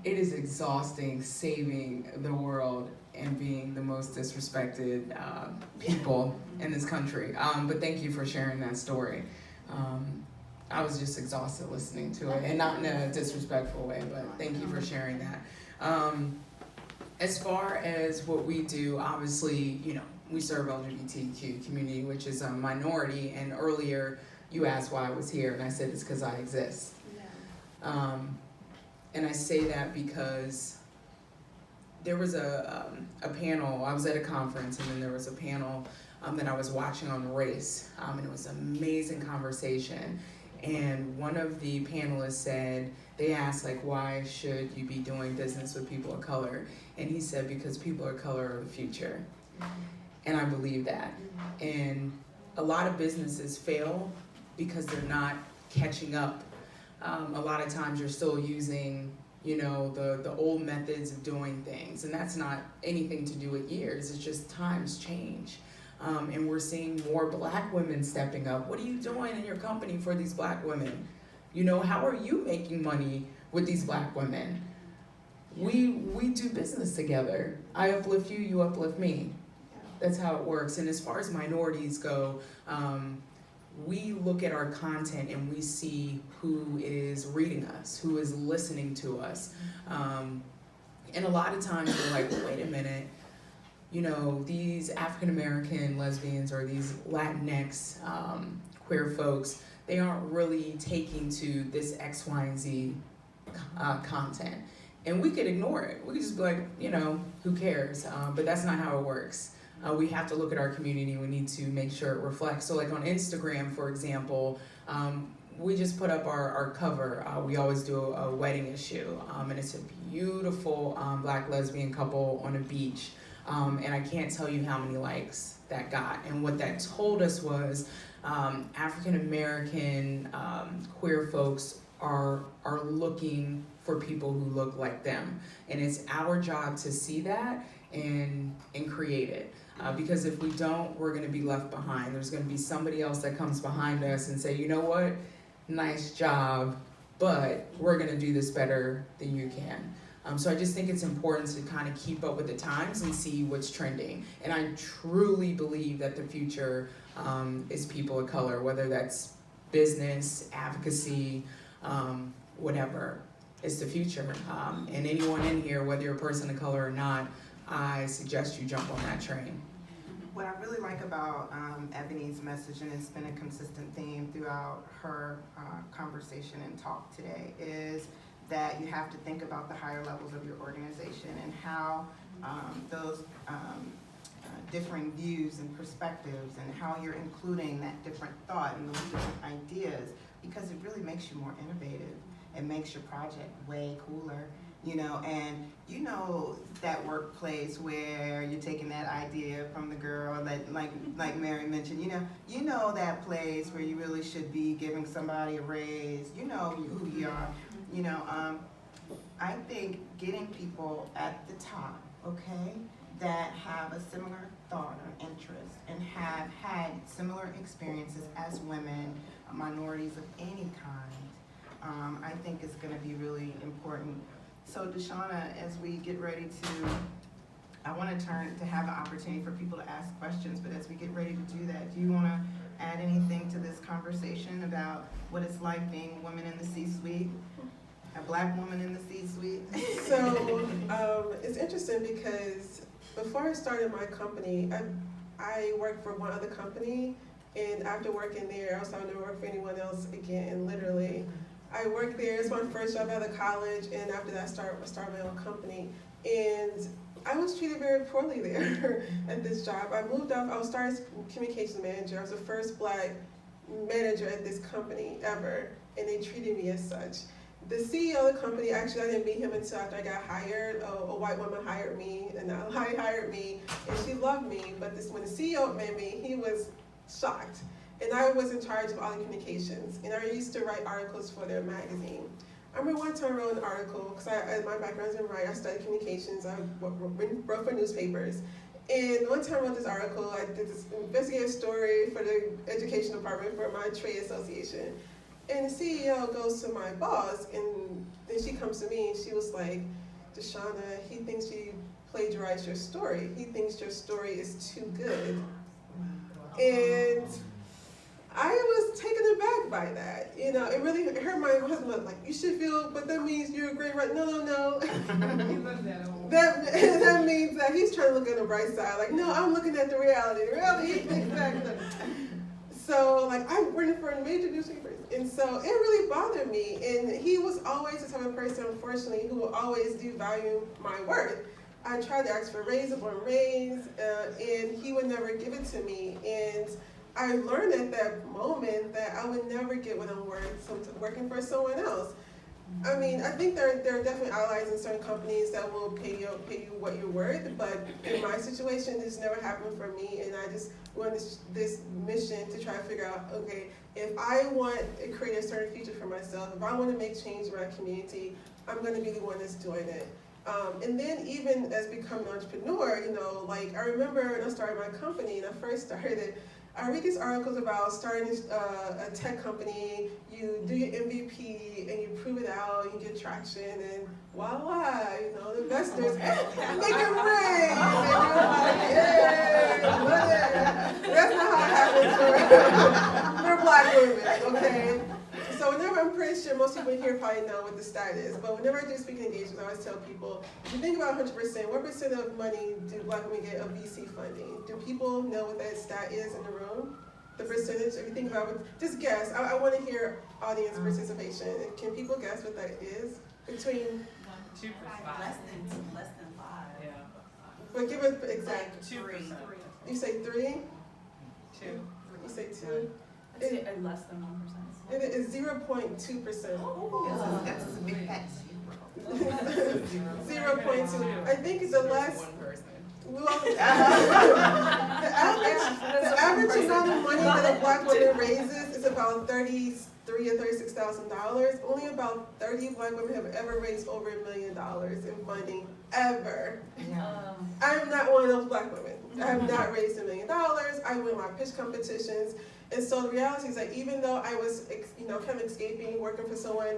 It is exhausting saving the world and being the most disrespected people in this country. But thank you for sharing that story. I was just exhausted listening to it, and not in a disrespectful way, but thank you for sharing that. As far as what we do, obviously, you know, we serve LGBTQ community, which is a minority, and earlier you asked why I was here, and I said it's because I exist. And I say that because there was a panel, I was at a conference, and then there was a panel that I was watching on race, and it was an amazing conversation. And one of the panelists said, they asked, like, why should you be doing business with people of color? And he said, because people of color are the future. And I believe that. And a lot of businesses fail because they're not catching up. A lot of times you're still using, you know, the old methods of doing things. And that's not anything to do with years, it's just times change. And we're seeing more Black women stepping up. What are you doing in your company for these Black women? You know, how are you making money with these Black women? We do business together. I uplift you, you uplift me. That's how it works. And as far as minorities go, we look at our content and we see who is reading us, who is listening to us. And a lot of times we're like, well, wait a minute, you know, these African American lesbians or these Latinx queer folks, they aren't really taking to this X, Y, and Z content. And we could ignore it. We could just be like, you know, who cares? But that's not how it works. We have to look at our community. We need to make sure it reflects. So like on Instagram, for example, we just put up our cover. We always do a wedding issue. And it's a beautiful Black lesbian couple on a beach. And I can't tell you how many likes that got. And what that told us was African American queer folks are looking for people who look like them. And it's our job to see that and create it. Because if we don't, we're gonna be left behind. There's gonna be somebody else that comes behind us and say, you know what, nice job, but we're gonna do this better than you can. So I just think it's important to kind of keep up with the times and see what's trending. And I truly believe that the future is people of color, whether that's business, advocacy, whatever. It's the future. And anyone in here, whether you're a person of color or not, I suggest you jump on that train. What I really like about Ebony's message, and it's been a consistent theme throughout her conversation and talk today, is that you have to think about the higher levels of your organization and how those differing views and perspectives and how you're including that different thought and those different ideas, because it really makes you more innovative. It makes your project way cooler, you know, and you know that workplace where you're taking that idea from the girl that, like Mary mentioned, you know that place where you really should be giving somebody a raise, you know who you are, you know. I think getting people at the top, okay, that have a similar thought or interest and have had similar experiences as women, minorities of any kind, I think is going to be really important. So Deshauna, as we get ready to, I want to turn to have an opportunity for people to ask questions, but as we get ready to do that, do you want to add anything to this conversation about what it's like being women in the C-suite, a Black woman in the C-suite? So it's interesting because before I started my company, I worked for one other company, and after working there, I was having to work for anyone else again, literally. I worked there, it's my first job out of college, and after that I started my own company. And I was treated very poorly there at this job. I moved up, I was started as communications manager. I was the first Black manager at this company ever, and they treated me as such. The CEO of the company, actually I didn't meet him until after I got hired. A white woman hired me, and I hired me, and she loved me, but when the CEO met me, he was shocked. And I was in charge of all the communications, and I used to write articles for their magazine. I remember one time I wrote an article, because my background is in writing, I studied communications, I wrote for newspapers. And one time I wrote this article, I did this investigative story for the education department for my trade association. And the CEO goes to my boss, and then she comes to me and she was like, Deshauna, he thinks you plagiarized your story. He thinks your story is too good. And I was taken aback by that. You know, it really hurt my husband. Like, you should feel, but that means you're a great writer. No. that means that he's trying to look at the bright side. Like, no, I'm looking at the reality. The reality is exactly. So, like, I'm working for a major newspaper. And so it really bothered me. And he was always the type of person, unfortunately, who will always devalue my worth. I tried to ask for a raise upon raise, and he would never give it to me. And I learned at that moment that I would never get what I'm worth working for someone else. I mean, I think there are definitely allies in certain companies that will pay you what you're worth, but in my situation, this never happened for me, and I just went this mission to try to figure out, okay, if I want to create a certain future for myself, if I want to make change in my community, I'm going to be the one that's doing it. And then even as becoming an entrepreneur, you know, like I remember when I started my company and I first started it, I read these articles about starting a tech company, you do your MVP and you prove it out, you get traction, and voila, you know, the investors make it rain. And you're like, yay, whatever. That's not how it happens for black women, okay? So whenever, I'm pretty sure most people here probably know what the stat is, but whenever I do speaking engagements, I always tell people, if you think about 100%, what percent of money do black women get of VC funding? Do people know what that stat is in the room? The percentage, if you think about it, just guess. I want to hear audience participation. Can people guess what that is? Between, 2%. Less than 5. Yeah. but give it exact. 2%. You say 3? 2. You say 2? I'd say less than 1%. It is 0.2%. That's a big fat 0.2. I think the last. One person. Well, the average amount of money that a black woman raises is about $33,000 or $36,000. Only about 30 black women have ever raised over $1 million in funding, ever. I'm not one of those black women. I have not raised $1 million. I win my pitch competitions. And so the reality is that even though I was, kind of escaping working for someone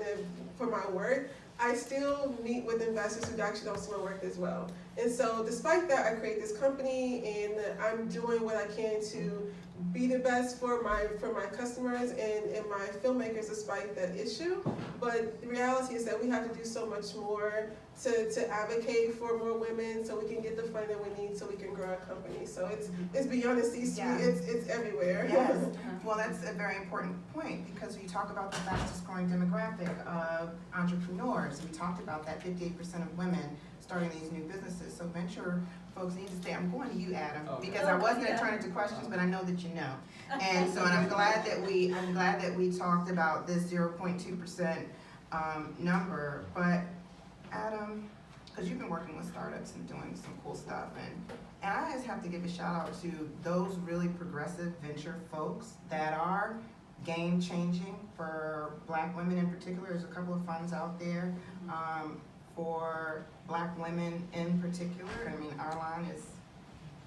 for my work, I still meet with investors who actually don't see my work as well. And so despite that, I create this company and I'm doing what I can to be the best for my customers and my filmmakers despite that issue. But the reality is that we have to do so much more to advocate for more women so we can get the funding we need so we can grow our company. So it's beyond the C-suite, Yeah. it's everywhere. Yes, well, that's a very important point because we talk about the fastest growing demographic of entrepreneurs. We talked about that 58% of women starting these new businesses. So venture folks need to stay. I'm going to you, Adam, because I wasn't going to turn it to questions, but I know that you know. And so, and I'm glad that we talked about this 0.2% number. But Adam, because you've been working with startups and doing some cool stuff, and I just have to give a shout out to those really progressive venture folks that are game changing for black women in particular. There's a couple of funds out there for black women in particular. I mean, Arline is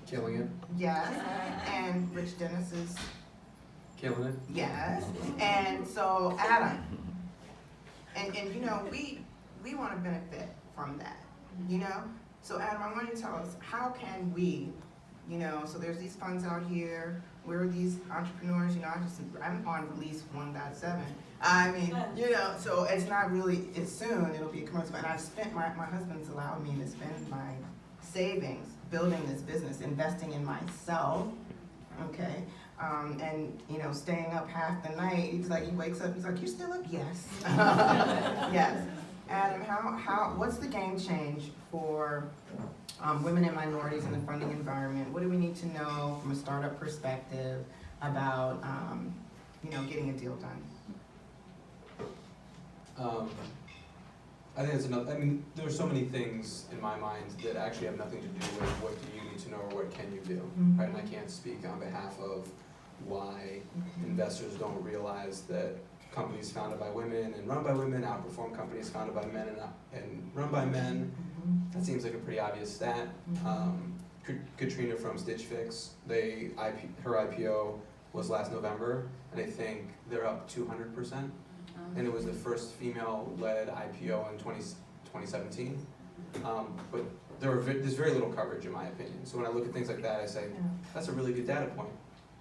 Killing it. yes, and Rich Dennis is Killing it. yes, and so Adam, and we want to benefit from that, So Adam, I want you to tell us, how can we, so there's these funds out here, we're these entrepreneurs, I'm on release 1.7. I mean, so it's not really, it's soon, it'll be a commercial, and I've spent, my husband's allowed me to spend my savings building this business, investing in myself, okay? And staying up half the night, he's like, he wakes up, he's like, you still up? Yes. Yes. Adam, what's the game change for women and minorities in the funding environment? What do we need to know from a startup perspective about, getting a deal done? I think there's so many things in my mind that actually have nothing to do with what do you need to know or what can you do, right? And I can't speak on behalf of why investors don't realize that companies founded by women and run by women outperform companies founded by men and run by men. That seems like a pretty obvious stat. Katrina from Stitch Fix, her IPO was last November, and I think they're up 200%. And it was the first female-led IPO in 2017. But there's very little coverage in my opinion. So when I look at things like that, I say, that's a really good data point.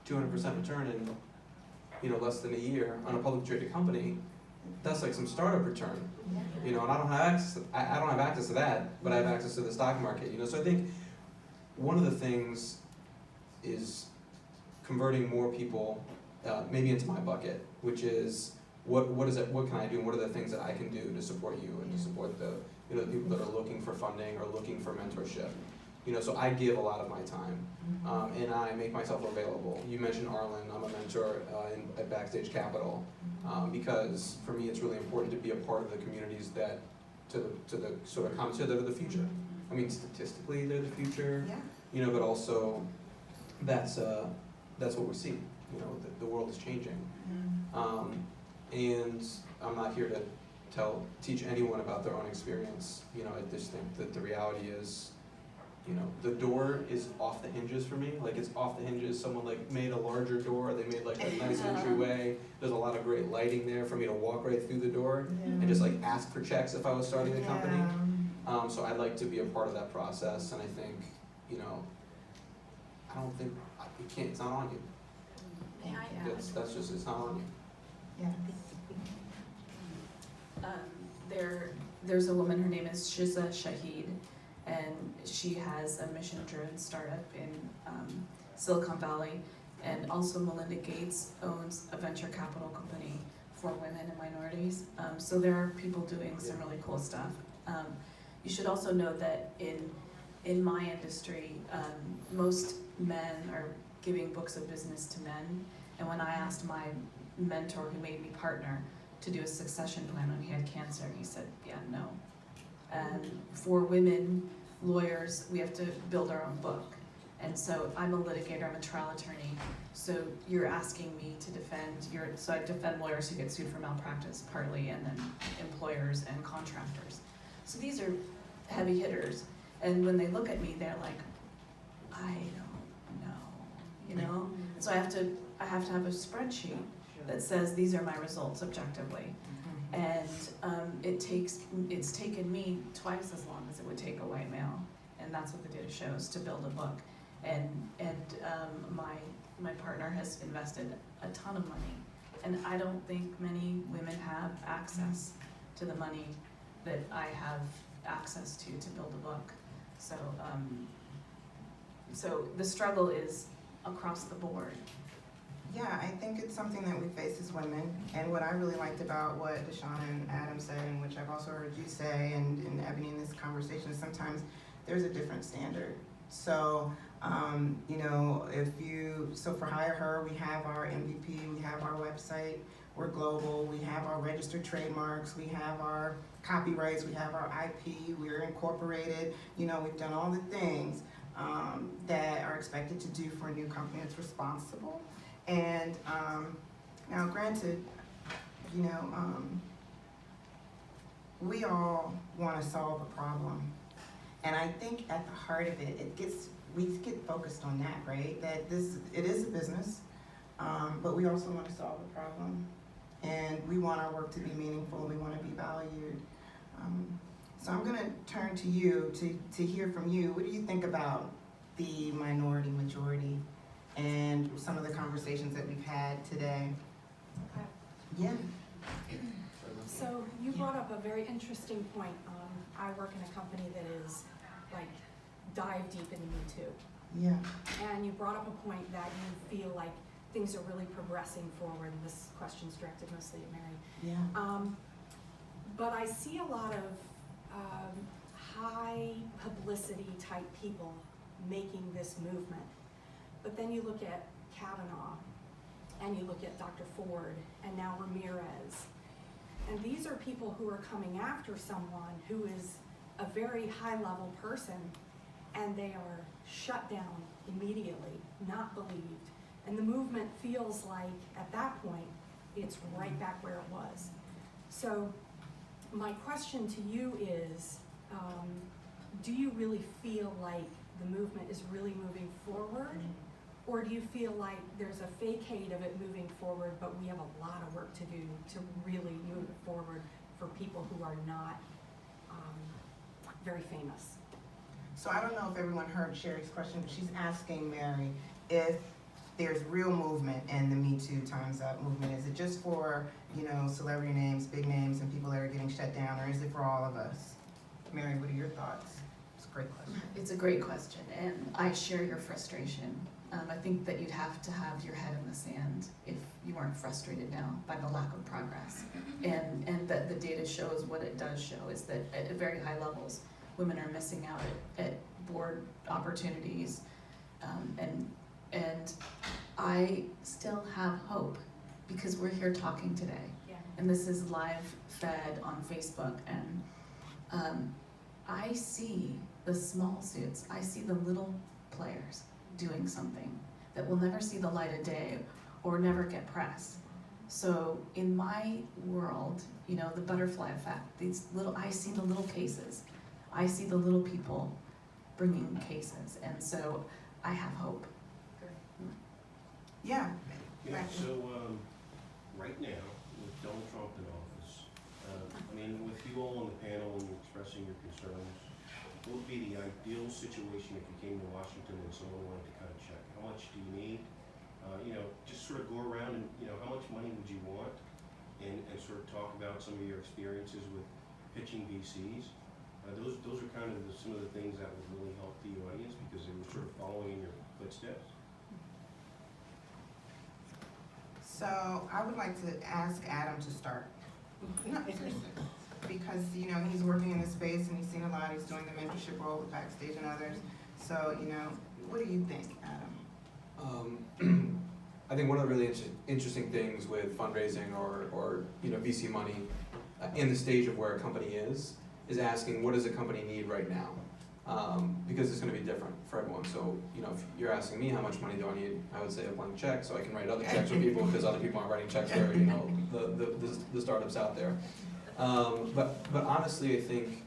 200% return in less than a year on a publicly traded company. That's like some startup return. And I don't have access to that, but I have access to the stock market. So I think one of the things is converting more people maybe into my bucket, which is what can I do, and what are the things that I can do to support you and to support the the people that are looking for funding or looking for mentorship. So I give a lot of my time, and I make myself available. You mentioned Arlen. I'm a mentor at Backstage Capital, because for me it's really important to be a part of the communities that to the sort of comments that are the future. I mean, statistically they're the future, but also that's what we see. The world is changing, and I'm not here to teach anyone about their own experience. I just think that the reality is, the door is off the hinges for me. Like, it's off the hinges. Someone made a larger door. They made a nice entryway. There's a lot of great lighting there for me to walk right through the door and just ask for checks if I was starting a company. So I'd like to be a part of that process, and I think, I don't think, it's not on you. May I add? That's just, it's not on. Yes. There's a woman, her name is Shiza Shahid, and she has a mission-driven startup in Silicon Valley, and also Melinda Gates owns a venture capital company for women and minorities. So there are people doing some really cool stuff. You should also know that in my industry, most men are giving books of business to men, and when I asked my mentor who made me partner to do a succession plan when he had cancer, he said, yeah, no. And for women lawyers, we have to build our own book. And so I'm a litigator, I'm a trial attorney, so you're asking me to defend so I defend lawyers who get sued for malpractice partly, and then employers and contractors. So these are heavy hitters, and when they look at me, they're like, I don't know, you know? So I have to have a spreadsheet that says these are my results objectively. And it's taken me twice as long as it would take a white male, and that's what the data shows, to build a book. And my partner has invested a ton of money, and I don't think many women have access to the money that I have access to build a book. So so the struggle is across the board. Yeah, I think it's something that we face as women, and what I really liked about what Deshauna and Adam said, and which I've also heard you say, and Ebony in this conversation, is sometimes there's a different standard. So, you know, so for HireHer, we have our MVP, we have our website, we're global, we have our registered trademarks, we have our copyrights, we have our IP, we're incorporated, you know, we've done all the things that are expected to do for a new company that's responsible. And now granted, you know, we all want to solve a problem. And I think at the heart of it, we get focused on that, right? That it is a business, but we also want to solve a problem. And we want our work to be meaningful, we want to be valued. So I'm gonna turn to you to hear from you. What do you think about the minority majority and some of the conversations that we've had today? Okay. Yeah. So you brought up a very interesting point. I work in a company that is like dive deep into Me Too. Yeah. And you brought up a point that you feel like things are really progressing forward, and this question's directed mostly at Mary. Yeah. But I see a lot of high publicity type people making this movement. But then you look at Kavanaugh, and you look at Dr. Ford, and now Ramirez. And these are people who are coming after someone who is a very high level person, and they are shut down immediately, not believed. And the movement feels like, at that point, it's right back where it was. So my question to you is, do you really feel like the movement is really moving forward? Or do you feel like there's a facade of it moving forward, but we have a lot of work to do to really move it forward for people who are not very famous? So I don't know if everyone heard Sherry's question, but she's asking Mary if there's real movement in the Me Too Time's Up movement. Is it just for, you know, celebrity names, big names, and people that are getting shut down, or is it for all of us? Mary, what are your thoughts? It's a great question. It's a great question, and I share your frustration. I think that you'd have to have your head in the sand if you weren't frustrated now by the lack of progress. And that the data shows what it does show is that at very high levels, women are missing out at board opportunities. And I still have hope because we're here talking today. Yeah. And this is live fed on Facebook. And I see the small suits, I see the little players doing something that will never see the light of day or never get press. So in my world, you know, the butterfly effect, I see the little cases. I see the little people bringing cases, and so I have hope. Yeah. Yeah, so, right now, with Donald Trump in office, I mean, with you all on the panel and expressing your concerns, what would be the ideal situation if you came to Washington and someone wanted to cut a check? How much do you need? just sort of go around and, how much money would you want? And sort of talk about some of your experiences with pitching VCs. Those are kind of some of the things that would really help the audience because they were sort of following in your footsteps. So I would like to ask Adam to start. No, seriously. Because, he's working in this space and he's seen a lot, he's doing the mentorship role with Backstage and others. So, what do you think, Adam? I think one of the really interesting things with fundraising or VC money in the stage of where a company is asking what does a company need right now, because it's going to be different for everyone. So if you're asking me how much money do I need, I would say a blank check so I can write other checks for people because other people aren't writing checks for the startups out there. But honestly, I think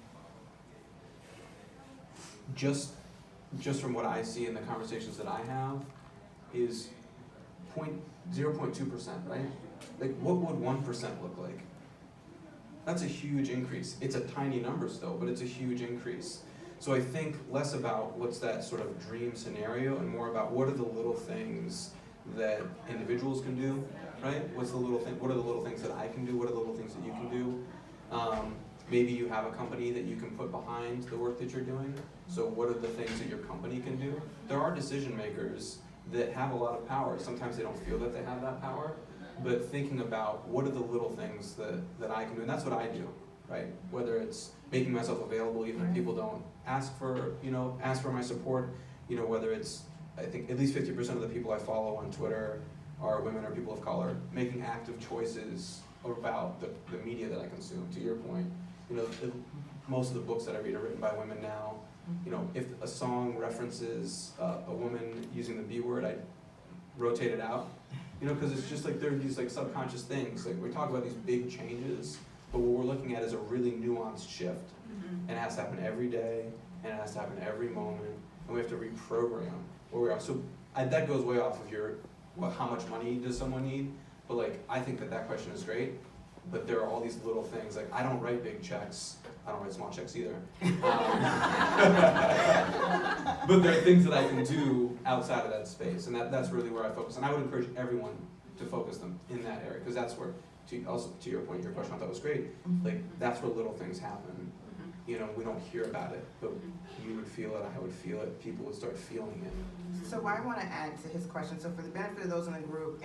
just from what I see in the conversations that I have is 0.2%, right? Like, what would 1% look like? That's a huge increase. It's a tiny number still, but it's a huge increase. So I think less about what's that sort of dream scenario and more about what are the little things that individuals can do, right? What are the little things that I can do? What are the little things that you can do? Maybe you have a company that you can put behind the work that you're doing. So what are the things that your company can do? There are decision makers that have a lot of power. Sometimes they don't feel that they have that power, but thinking about what are the little things that I can do, and that's what I do, right? Whether it's making myself available even if people don't ask for my support, whether it's, I think at least 50% of the people I follow on Twitter are women or people of color, making active choices about the media that I consume, to your point. Most of the books that I read are written by women now. If a song references a woman using the B word, I rotate it out. Because it's just like there are these like subconscious things. Like we talk about these big changes, but what we're looking at is a really nuanced shift. And it has to happen every day, and it has to happen every moment, and we have to reprogram where we are. So that goes way off of how much money does someone need? But like, I think that question is great, but there are all these little things. Like, I don't write big checks. I don't write small checks either. But there are things that I can do outside of that space, and that's really where I focus. And I would encourage everyone to focus them in that area, because that's where, to your point, your question I thought was great, like, that's where little things happen. We don't hear about it, but you would feel it, I would feel it, people would start feeling it. So I want to add to his question. So for the benefit of those in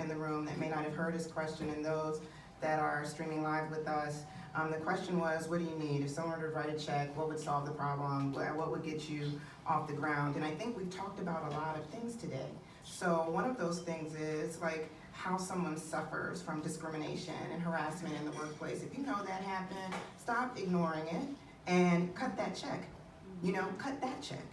the room that may not have heard his question, and those that are streaming live with us, the question was, what do you need? If someone were to write a check, what would solve the problem? What would get you off the ground? And I think we've talked about a lot of things today. So one of those things is like how someone suffers from discrimination and harassment in the workplace. If you know that happened, stop ignoring it and cut that check. Cut that check.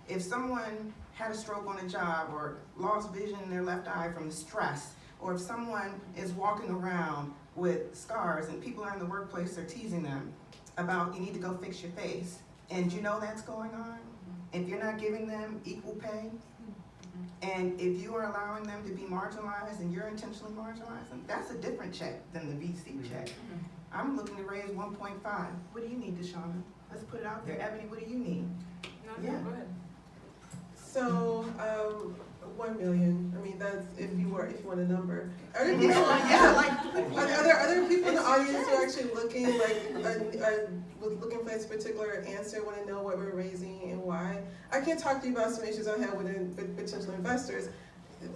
If someone had a stroke on a job or lost vision in their left eye from the stress, or if someone is walking around with scars and people in the workplace are teasing them about you need to go fix your face, and that's going on, if you're not giving them equal pay, and if you are allowing them to be marginalized and you're intentionally marginalizing, that's a different check than the VC check. I'm looking to raise 1.5. What do you need, Deshauna? Let's put it out there. Ebony, what do you need? Go ahead. So, 1 million. I mean, that's if you want a number. Are there other people in the audience who are actually looking looking for this particular answer? Want to know what we're raising and why? I can talk to you about some issues I have with potential investors.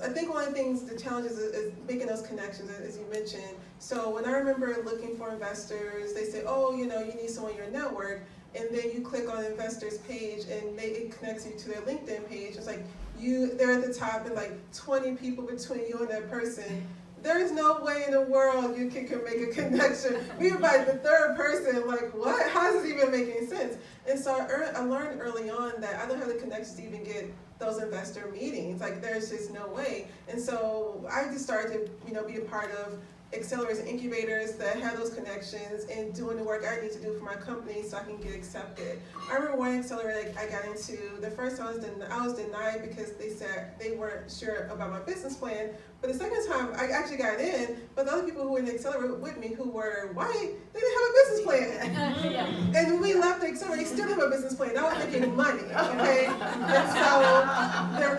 I think one of the things, the challenges is making those connections, as you mentioned. So when I remember looking for investors, they say, oh, you need someone in your network, and then you click on the investor's page and it connects you to their LinkedIn page. It's like they're at the top and like 20 people between you and that person. There's no way in the world you can make a connection. We invite the third person, like what? How is this even making sense? And so I learned early on that I don't have the connections to even get those investor meetings. Like there's just no way. And so I just started to, be a part of accelerators and incubators that have those connections and doing the work I need to do for my company so I can get accepted. I remember one accelerator I got into, the first time I was denied because they said they weren't sure about my business plan. But the second time I actually got in, but the other people who were in the accelerator with me who were white, they didn't have a business plan. And when we left the accelerator, they still didn't have a business plan. I was making money, okay? And so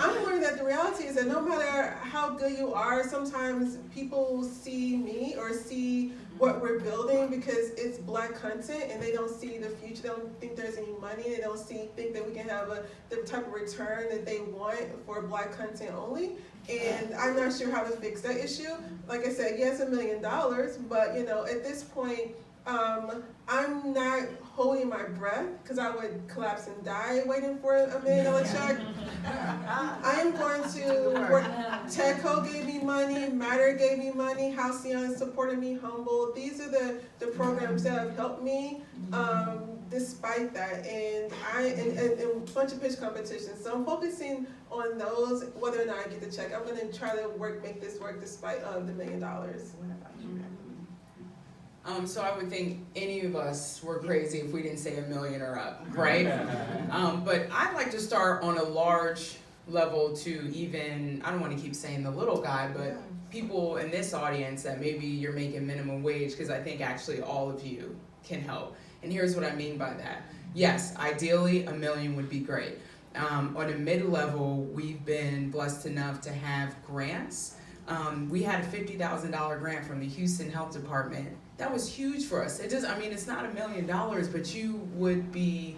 I'm learning that the reality reality is that no matter how good you are, sometimes people see me or see what we're building because it's Black content and they don't see the future. They don't think there's any money. They don't think that we can have the type of return that they want for Black content only. And I'm not sure how to fix that issue. Like I said, yes, $1 million, but at this point, I'm not holding my breath because I would collapse and die waiting for $1 million check. I am going to work. Techco gave me money, Matter gave me money, Halcyon supported me, Humble. These are the programs that have helped me despite that. And a bunch of pitch competitions. So I'm focusing on those, whether or not I get the check. I'm going to try to make this work despite the $1 million. What about you? So I would think any of us were crazy if we didn't say $1 million or up, right? But I'd like to start on a large level to even, I don't want to keep saying the little guy, but people in this audience that maybe you're making minimum wage, because I think actually all of you can help. And here's what I mean by that. Yes, ideally $1 million would be great. On a mid-level, we've been blessed enough to have grants. We had a $50,000 grant from the Houston Health Department. That was huge for us. It's not $1 million, but you would be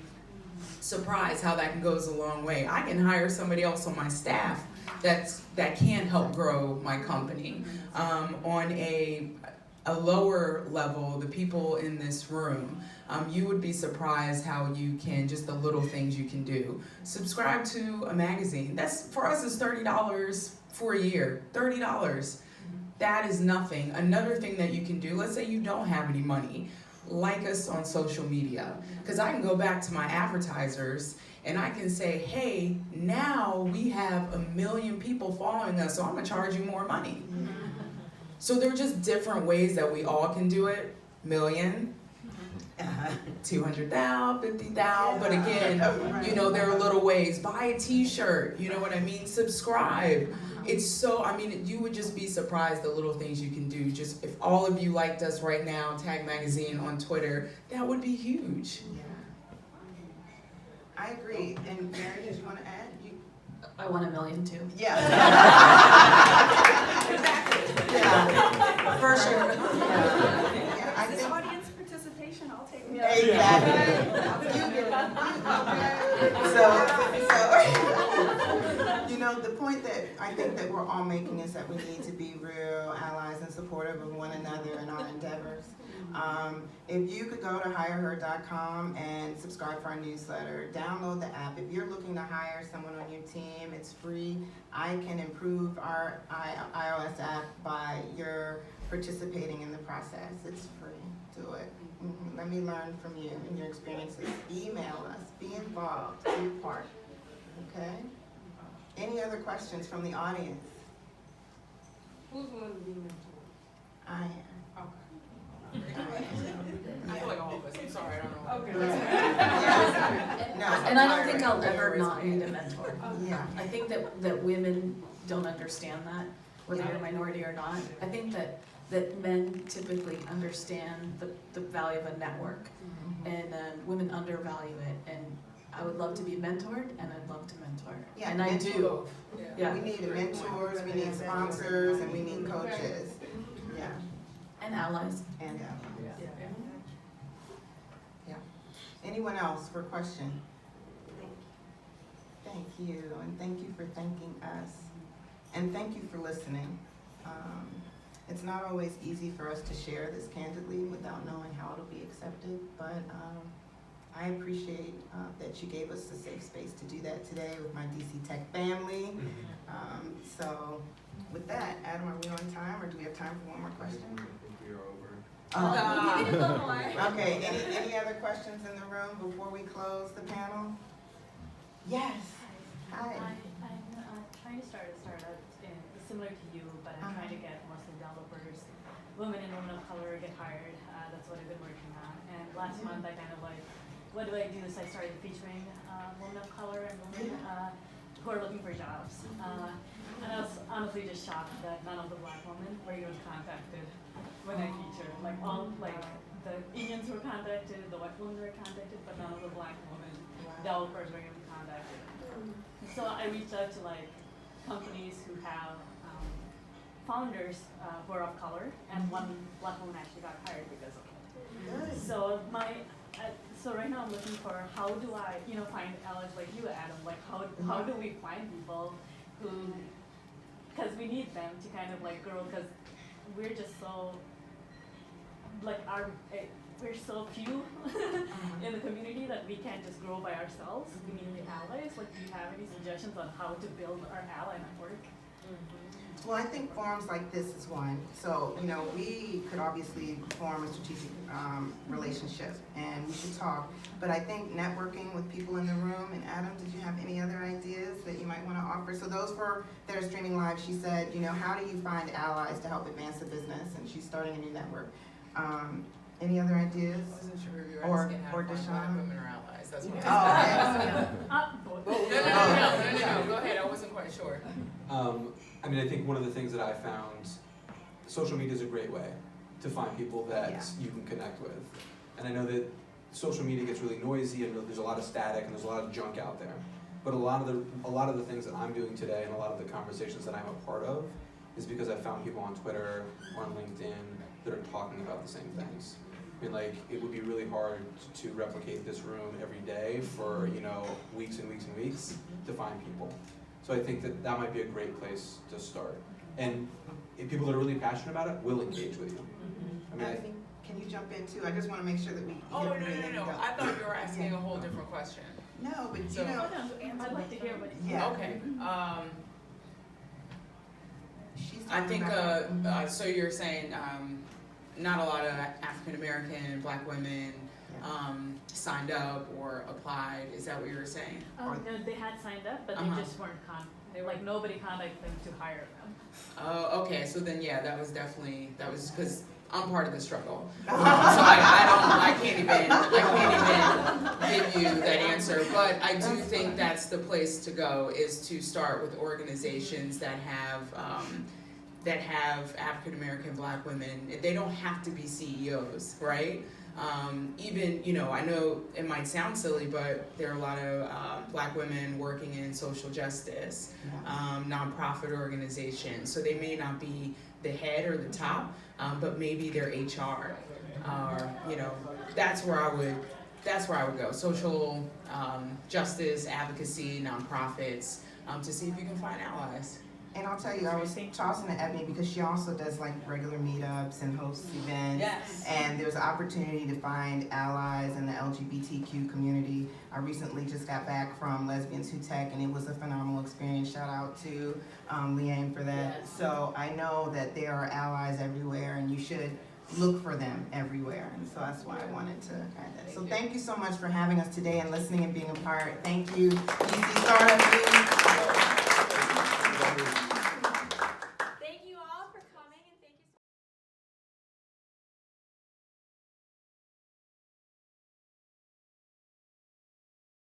surprised how that goes a long way. I can hire somebody else on my staff that can help grow my company. On a lower level, the people in this room, you would be surprised how you can, just the little things you can do. Subscribe to a magazine. That's, for us, is $30 for a year. $30. That is nothing. Another thing that you can do, let's say you don't have any money, like us on social media. Because I can go back to my advertisers and I can say, hey, now we have 1 million people following us, so I'm gonna charge you more money. So there are just different ways that we all can do it. $1 million, 200,000, 50,000, but again, there are little ways. Buy a t-shirt, you know what I mean? Subscribe. It's so, you would just be surprised the little things you can do. Just if all of you liked us right now, Tag Magazine on Twitter, that would be huge. Yeah. I agree. And Mary, did you want to add? I want $1 million too. Yeah. Exactly. Yeah. For sure. Yeah. I This think audience participation, I'll take it. exactly. So, the point that I think that we're all making is that we need to be real allies and supportive of one another in our endeavors. If you could go to HireHer.com and subscribe for our newsletter, download the app. If you're looking to hire someone on your team, it's free. I can improve our iOS app by your participating in the process. It's free. Do it. Let me learn from you and your experiences. Email us. Be involved. Be a part. Okay? Any other questions from the audience? Who's going to be mentored? I am. I feel like all of us. I'm sorry, I don't know. Okay. No, And I don't think I'll ever not need a mentor. Yeah. I think that women don't understand that, whether you're a minority or not. I think that men typically understand the value of a network, and women undervalue it. And I would love to be mentored, and I'd love to mentor. Yeah, and I do. Yeah. We need mentors, we need sponsors, and we need coaches. Yeah. And allies. And yeah. Anyone else for a question? Thank you, and thank you for thanking us. And thank you for listening. It's not always easy for us to share this candidly without knowing how it'll be accepted, but I appreciate that you gave us a safe space to do that today with my DC Tech family. So with that, Adam, are we on time, or do we have time for one more question? I think we are over. Okay, any other questions in the room before we close the panel? Yes. Hi. I'm trying to start a startup similar to you, but I'm trying to get mostly developers, women and women of color get hired. That's what I've been working on. And last month I kind of what do I do? So I started featuring women of color and women who are looking for jobs. And I was honestly just shocked that none of the black women were even contacted when I featured. The Indians were contacted, the white women were contacted, but none of the black women developers were even contacted. So I reached out to companies who have founders who are of color, and one black woman actually got hired because of it. So so right now I'm looking for how do I, find allies like you, Adam. Like how do we find people who, because we need them to kind of like grow, because we're just so we're so few in the community that we can't just grow by ourselves. We need the allies. Like, do you have any suggestions on how to build our ally network? Well, I think forums like this is one. So, we could obviously form a strategic relationship and we should talk. But I think networking with people in the room, and Adam, did you have any other ideas that you might want to offer? So those that are streaming live, she said, how do you find allies to help advance the business? And she's starting a new network. Any other ideas? I wasn't sure if you were Or- asking how or to find Deshaun? black women or allies, that's what Oh, I was okay. No, go ahead, I wasn't quite sure. I think one of the things that I found, social media is a great way to find people that Yeah. you can connect with. And I know that social media gets really noisy and there's a lot of static and there's a lot of junk out there. But a lot of the things that I'm doing today and a lot of the conversations that I'm a part of is because I found people on Twitter, on LinkedIn, that are talking about the same things. It would be really hard to replicate this room every day for, weeks and weeks and weeks to find people. So I think that might be a great place to start. And if people that are really passionate about it will engage with you. Anthony, can you jump in too? I just want to make sure that we hit Oh, everything no, we go. I thought you were asking a whole different question. No, but So- I'd like to hear what you Yeah. Okay, she's I talking think, about- so you're saying, not a lot of African American, black women, signed up or applied, is that what you were saying? No, they had signed up, but Uh-huh. they just weren't nobody contacted them to hire them. Oh, okay, so then, yeah, that was because I'm part of the struggle. So I can't even give you that answer, but I do think that's the place to go, is to start with organizations that have African American black women. They don't have to be CEOs, right? Even, I know it might sound silly, but there are a lot of black women working in social justice, nonprofit organizations. So they may not be the head or the top, but maybe they're HR. That's where I would go. Social justice, advocacy, nonprofits, to see if you can find allies. And I'll tell you, I was tossing to Ebony because she also does regular meetups and hosts events. Yes. And there's an opportunity to find allies in the LGBTQ community. I recently just got back from Lesbians Who Tech and it was a phenomenal experience. Shout out to Leanne for that. Yes. So I know that there are allies everywhere and you should look for them everywhere. And so that's why I wanted to add that. So thank you so much for having us today and listening and being a part. Thank you, DC Startup Week.